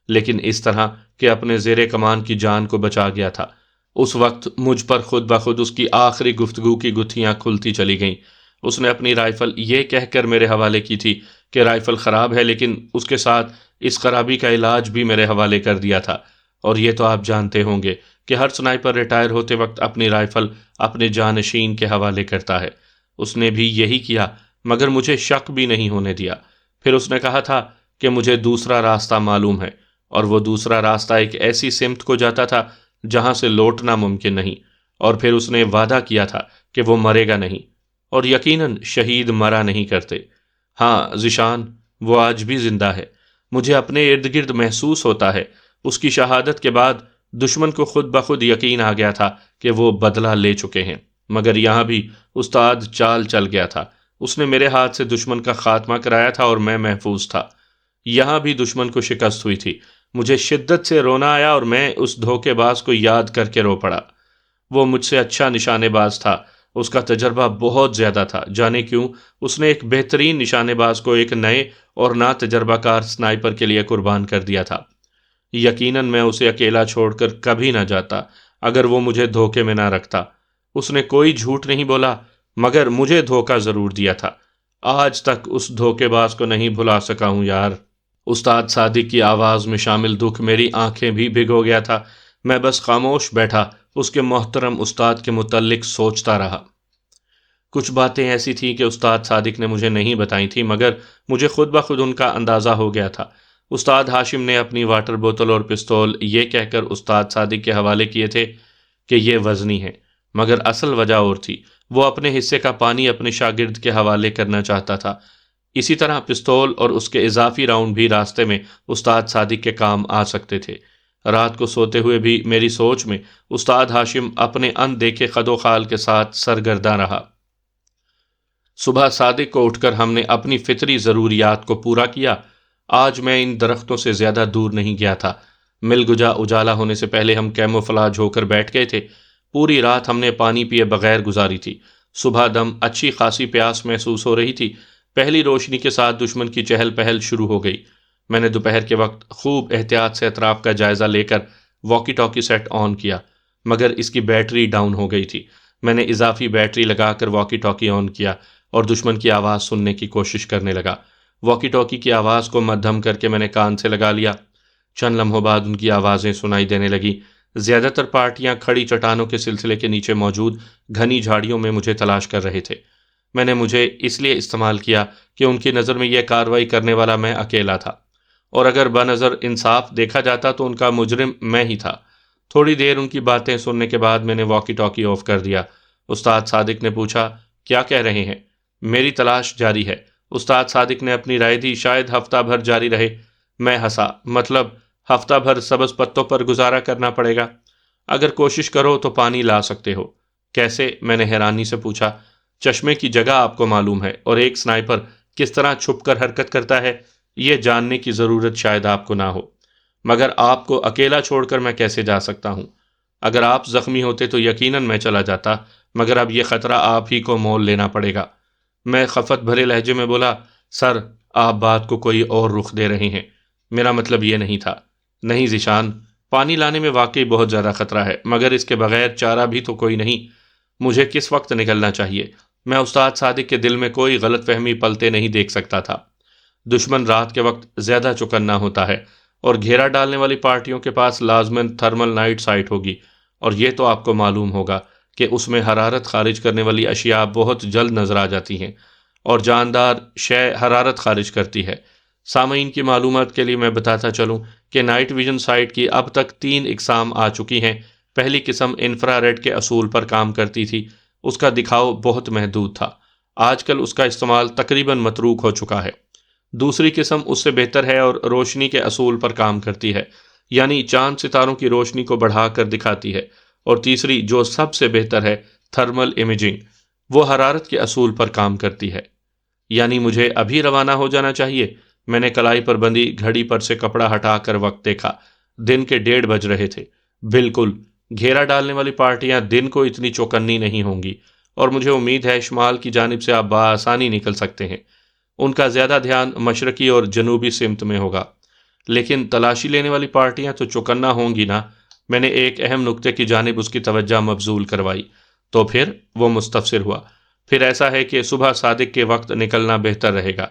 لیکن اس طرح کہ اپنے زیر کمان کی جان کو بچا گیا تھا۔ اس وقت مجھ پر خود بخود اس کی آخری گفتگو کی گتھیاں کھلتی چلی گئیں۔ اس نے اپنی رائفل یہ کہہ کر میرے حوالے کی تھی کہ رائفل خراب ہے، لیکن اس کے ساتھ اس خرابی کا علاج بھی میرے حوالے کر دیا تھا۔ اور یہ تو آپ جانتے ہوں گے کہ ہر سنائپر ریٹائر ہوتے وقت اپنی رائفل اپنے جانشین کے حوالے کرتا ہے۔ اس نے بھی یہی کیا، مگر مجھے شک بھی نہیں ہونے دیا۔ پھر اس نے کہا تھا کہ مجھے دوسرا راستہ معلوم ہے، اور وہ دوسرا راستہ ایک ایسی سمت کو جاتا تھا جہاں سے لوٹنا ممکن نہیں، اور پھر اس نے وعدہ کیا تھا کہ وہ مرے گا نہیں، اور یقیناً شہید مرا نہیں کرتے۔ ہاں ذیشان، وہ آج بھی زندہ ہے۔ مجھے اپنے ارد گرد محسوس ہوتا ہے۔ اس کی شہادت کے بعد دشمن کو خود بخود یقین آ گیا تھا کہ وہ بدلہ لے چکے ہیں، مگر یہاں بھی استاد چال چل گیا تھا۔ اس نے میرے ہاتھ سے دشمن کا خاتمہ کرایا تھا اور میں محفوظ تھا۔ یہاں بھی دشمن کو شکست ہوئی تھی۔ مجھے شدت سے رونا آیا اور میں اس دھوکے باز کو یاد کر کے رو پڑا۔ وہ مجھ سے اچھا نشانے باز تھا، اس کا تجربہ بہت زیادہ تھا۔ جانے کیوں اس نے ایک بہترین نشانے باز کو ایک نئے اور نا تجربہ کار سنائپر کے لیے قربان کر دیا تھا۔ یقیناً میں اسے اکیلا چھوڑ کر کبھی نہ جاتا اگر وہ مجھے دھوکے میں نہ رکھتا۔ اس نے کوئی جھوٹ نہیں بولا، مگر مجھے دھوکہ ضرور دیا تھا۔ آج تک اس دھوکے باز کو نہیں بھلا سکا ہوں یار۔ استاد صادق کی آواز میں شامل دکھ میری آنکھیں بھی بھگو گیا تھا۔ میں بس خاموش بیٹھا اس کے محترم استاد کے متعلق سوچتا رہا۔ کچھ باتیں ایسی تھیں کہ استاد صادق نے مجھے نہیں بتائی تھیں، مگر مجھے خود بخود ان کا اندازہ ہو گیا تھا۔ استاد ہاشم نے اپنی واٹر بوتل اور پستول یہ کہہ کر استاد صادق کے حوالے کیے تھے کہ یہ وزنی ہے، مگر اصل وجہ اور تھی۔ وہ اپنے حصے کا پانی اپنے شاگرد کے حوالے کرنا چاہتا تھا۔ اسی طرح پستول اور اس کے اضافی راؤنڈ بھی راستے میں استاد صادق کے کام آ سکتے تھے۔ رات کو سوتے ہوئے بھی میری سوچ میں استاد ہاشم اپنے ان دیکھے خد و خال کے ساتھ سرگرداں رہا۔ صبح صادق کو اٹھ کر ہم نے اپنی فطری ضروریات کو پورا کیا۔ آج میں ان درختوں سے زیادہ دور نہیں گیا تھا۔ مل گجا اجالا ہونے سے پہلے ہم کیموفلاج ہو کر بیٹھ گئے تھے۔ پوری رات ہم نے پانی پیے بغیر گزاری تھی۔ صبح دم اچھی خاصی پیاس محسوس ہو رہی تھی۔ پہلی روشنی کے ساتھ دشمن کی چہل پہل شروع ہو گئی۔ میں نے دوپہر کے وقت خوب احتیاط سے اطراف کا جائزہ لے کر واکی ٹاکی سیٹ آن کیا، مگر اس کی بیٹری ڈاؤن ہو گئی تھی۔ میں نے اضافی بیٹری لگا کر واکی ٹاکی آن کیا اور دشمن کی آواز سننے کی کوشش کرنے لگا۔ واکی ٹاکی کی آواز کو مدھم کر کے میں نے کان سے لگا لیا۔ چند لمحوں بعد ان کی آوازیں سنائی دینے لگیں۔ زیادہ تر پارٹیاں کھڑی چٹانوں کے سلسلے کے نیچے موجود گھنی جھاڑیوں میں مجھے تلاش کر رہے تھے۔ میں نے مجھے اس لیے استعمال کیا کہ ان کی نظر میں یہ کارروائی کرنے والا میں اکیلا تھا، اور اگر بنظر انصاف دیکھا جاتا تو ان کا مجرم میں ہی تھا۔ تھوڑی دیر ان کی باتیں سننے کے بعد میں نے واکی ٹاکی آف کر دیا۔ استاد صادق نے پوچھا، کیا کہہ رہے ہیں؟ میری تلاش جاری ہے۔ استاد صادق نے اپنی رائے دی، شاید ہفتہ بھر جاری رہے۔ میں ہنسا، مطلب ہفتہ بھر سبز پتوں پر گزارا کرنا پڑے گا؟ اگر کوشش کرو تو پانی لا سکتے ہو۔ کیسے؟ میں نے حیرانی سے پوچھا۔ چشمے کی جگہ آپ کو معلوم ہے، اور ایک سنائپر کس طرح چھپ کر حرکت کرتا ہے یہ جاننے کی ضرورت شاید آپ کو نہ ہو، مگر آپ کو اکیلا چھوڑ کر میں کیسے جا سکتا ہوں؟ اگر آپ زخمی ہوتے تو یقیناً میں چلا جاتا، مگر اب یہ خطرہ آپ ہی کو مول لینا پڑے گا۔ میں خفت بھرے لہجے میں بولا، سر آپ بات کو کوئی اور رخ دے رہے ہیں، میرا مطلب یہ نہیں تھا۔ نہیں ذیشان، پانی لانے میں واقعی بہت زیادہ خطرہ ہے، مگر اس کے بغیر چارہ بھی تو کوئی نہیں۔ مجھے کس وقت نکلنا چاہیے؟ میں استاد صادق کے دل میں کوئی غلط فہمی پلتے نہیں دیکھ سکتا تھا۔ دشمن رات کے وقت زیادہ چوکنا ہوتا ہے، اور گھیرا ڈالنے والی پارٹیوں کے پاس لازماً تھرمل نائٹ سائٹ ہوگی، اور یہ تو آپ کو معلوم ہوگا کہ اس میں حرارت خارج کرنے والی اشیاء بہت جلد نظر آ جاتی ہیں، اور جاندار شے حرارت خارج کرتی ہے۔ سامعین کی معلومات کے لیے میں بتاتا چلوں کہ نائٹ ویژن سائٹ کی اب تک 3 اقسام آ چکی ہیں۔ پہلی قسم انفرا ریڈ کے اصول پر کام کرتی تھی، اس کا دکھاؤ بہت محدود تھا، آج کل اس کا استعمال تقریباً متروک ہو چکا ہے۔ دوسری قسم اس سے بہتر ہے اور روشنی کے اصول پر کام کرتی ہے، یعنی چاند ستاروں کی روشنی کو بڑھا کر دکھاتی ہے۔ اور تیسری جو سب سے بہتر ہے، تھرمل امیجنگ، وہ حرارت کے اصول پر کام کرتی ہے۔ یعنی مجھے ابھی روانہ ہو جانا چاہیے؟ میں نے کلائی پر بندی گھڑی پر سے کپڑا ہٹا کر وقت دیکھا۔ دن کے 1:30 بج رہے تھے۔ بالکل، گھیرا ڈالنے والی پارٹیاں دن کو اتنی چوکنی نہیں ہوں گی، اور مجھے امید ہے شمال کی جانب سے آپ بآسانی نکل سکتے ہیں۔ ان کا زیادہ دھیان مشرقی اور جنوبی سمت میں ہوگا۔ لیکن تلاشی لینے والی پارٹیاں تو چوکنا ہوں گی نا؟ میں نے ایک اہم نقطے کی جانب اس کی توجہ مبذول کروائی۔ تو پھر وہ مستفسر ہوا۔ پھر ایسا ہے کہ صبح صادق کے وقت نکلنا بہتر رہے گا۔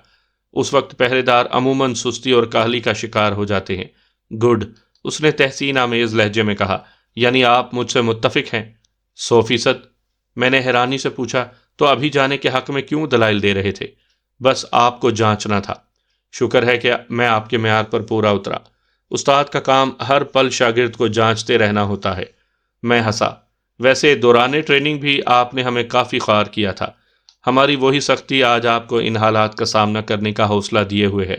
اس وقت پہرے دار عموماً سستی اور کاہلی کا شکار ہو جاتے ہیں۔ گڈ، اس نے تحسین آمیز لہجے میں کہا۔ یعنی آپ مجھ سے متفق ہیں؟ 100%۔ میں نے حیرانی سے پوچھا، تو ابھی جانے کے حق میں کیوں دلائل دے رہے تھے؟ بس آپ کو جانچنا تھا۔ شکر ہے کہ میں آپ کے معیار پر پورا اترا۔ استاد کا کام ہر پل شاگرد کو جانچتے رہنا ہوتا ہے۔ میں ہنسا۔ ویسے دوران ٹریننگ بھی آپ نے ہمیں کافی خوار کیا تھا۔ ہماری وہی سختی آج آپ کو ان حالات کا سامنا کرنے کا حوصلہ دیے ہوئے ہے۔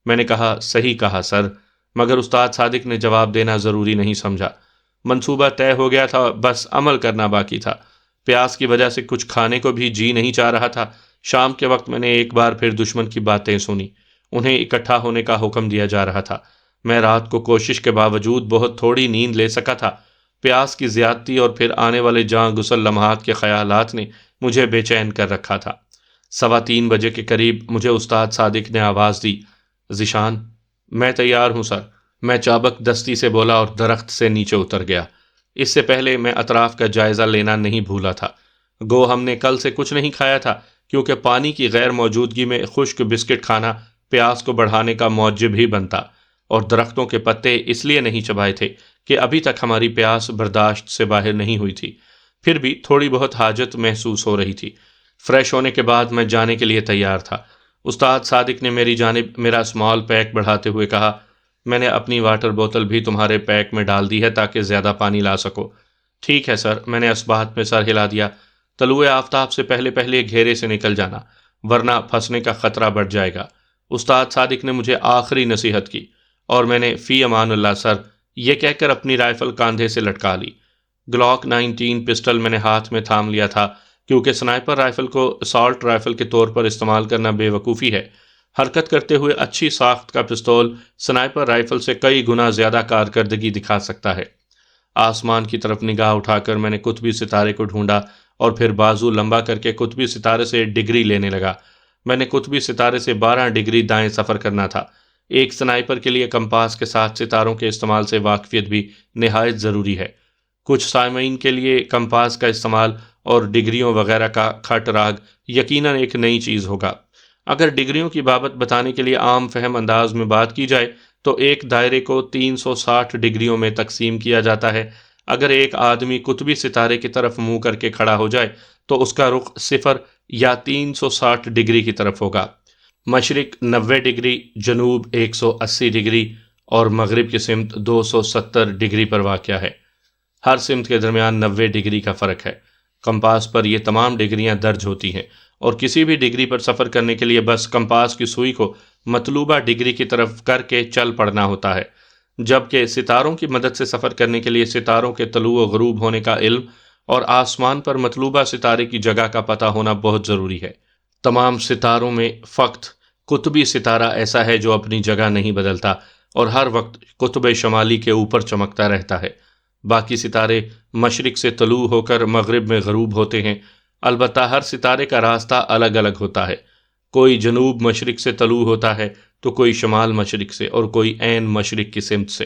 میں نے کہا، صحیح کہا سر، مگر استاد صادق نے جواب دینا ضروری نہیں سمجھا۔ منصوبہ طے ہو گیا تھا، بس عمل کرنا باقی تھا۔ پیاس کی وجہ سے کچھ کھانے کو بھی جی نہیں چاہ رہا تھا۔ شام کے وقت میں نے ایک بار پھر دشمن کی باتیں سنی۔ انہیں اکٹھا ہونے کا حکم دیا جا رہا تھا۔ میں رات کو کوشش کے باوجود بہت تھوڑی نیند لے سکا تھا۔ پیاس کی زیادتی اور پھر آنے والے جاں گسل لمحات کے خیالات نے مجھے بے چین کر رکھا تھا۔ 3:15 بجے کے قریب مجھے استاد صادق نے آواز دی، ذیشان۔ میں تیار ہوں سر، میں چابک دستی سے بولا اور درخت سے نیچے اتر گیا۔ اس سے پہلے میں اطراف کا جائزہ لینا نہیں بھولا تھا۔ گو ہم نے کل سے کچھ نہیں کھایا تھا، کیونکہ پانی کی غیر موجودگی میں خشک بسکٹ کھانا پیاس کو بڑھانے کا موجب ہی بنتا، اور درختوں کے پتے اس لیے نہیں چبائے تھے کہ ابھی تک ہماری پیاس برداشت سے باہر نہیں ہوئی تھی۔ پھر بھی تھوڑی بہت حاجت محسوس ہو رہی تھی۔ فریش ہونے کے بعد میں جانے کے لیے تیار تھا۔ استاد صادق نے میری جانب میرا اسمال پیک بڑھاتے ہوئے کہا، میں نے اپنی واٹر بوتل بھی تمہارے پیک میں ڈال دی ہے تاکہ زیادہ پانی لا سکو۔ ٹھیک ہے سر، میں نے اس بات میں سر ہلا دیا۔ طلوع آفتاب سے پہلے پہلے گھیرے سے نکل جانا، ورنہ پھنسنے کا خطرہ بڑھ جائے گا۔ استاد صادق نے مجھے آخری نصیحت کی، اور میں نے فی امان اللہ سر یہ کہہ کر اپنی رائفل کاندھے سے لٹکا لی۔ گلاک 19 پسٹل میں نے ہاتھ میں تھام لیا تھا، کیونکہ سنائپر رائفل کو اسالٹ رائفل کے طور پر استعمال کرنا بے وقوفی ہے۔ حرکت کرتے ہوئے اچھی ساخت کا پستول سنائپر رائفل سے کئی گنا زیادہ کارکردگی دکھا سکتا ہے۔ آسمان کی طرف نگاہ اٹھا کر میں نے قطبی ستارے کو ڈھونڈا، اور پھر بازو لمبا کر کے قطبی ستارے سے ڈگری لینے لگا۔ میں نے قطبی ستارے سے 12 ڈگری دائیں سفر کرنا تھا۔ ایک سنائپر کے لیے کمپاس کے ساتھ ستاروں کے استعمال سے واقفیت بھی نہایت ضروری ہے۔ کچھ سامعین کے لیے کمپاس کا استعمال اور ڈگریوں وغیرہ کا کھٹ راگ یقیناً ایک نئی چیز ہوگا۔ اگر ڈگریوں کی بابت بتانے کے لیے عام فہم انداز میں بات کی جائے تو ایک دائرے کو 360 ڈگریوں میں تقسیم کیا جاتا ہے۔ اگر ایک آدمی قطبی ستارے کی طرف منہ کر کے کھڑا ہو جائے تو اس کا رخ 0 یا 360 ڈگری کی طرف ہوگا۔ مشرق 90 ڈگری، جنوب 180 ڈگری اور مغرب کی سمت 270 ڈگری پر واقع ہے۔ ہر سمت کے درمیان 90 ڈگری کا فرق ہے۔ کمپاس پر یہ تمام ڈگریاں درج ہوتی ہیں، اور کسی بھی ڈگری پر سفر کرنے کے لیے بس کمپاس کی سوئی کو مطلوبہ ڈگری کی طرف کر کے چل پڑنا ہوتا ہے، جبکہ ستاروں کی مدد سے سفر کرنے کے لیے ستاروں کے طلوع و غروب ہونے کا علم اور آسمان پر مطلوبہ ستارے کی جگہ کا پتہ ہونا بہت ضروری ہے۔ تمام ستاروں میں فقط قطبی ستارہ ایسا ہے جو اپنی جگہ نہیں بدلتا اور ہر وقت قطب شمالی کے اوپر چمکتا رہتا ہے۔ باقی ستارے مشرق سے طلوع ہو کر مغرب میں غروب ہوتے ہیں، البتہ ہر ستارے کا راستہ الگ الگ ہوتا ہے۔ کوئی جنوب مشرق سے طلوع ہوتا ہے تو کوئی شمال مشرق سے، اور کوئی عین مشرق کی سمت سے۔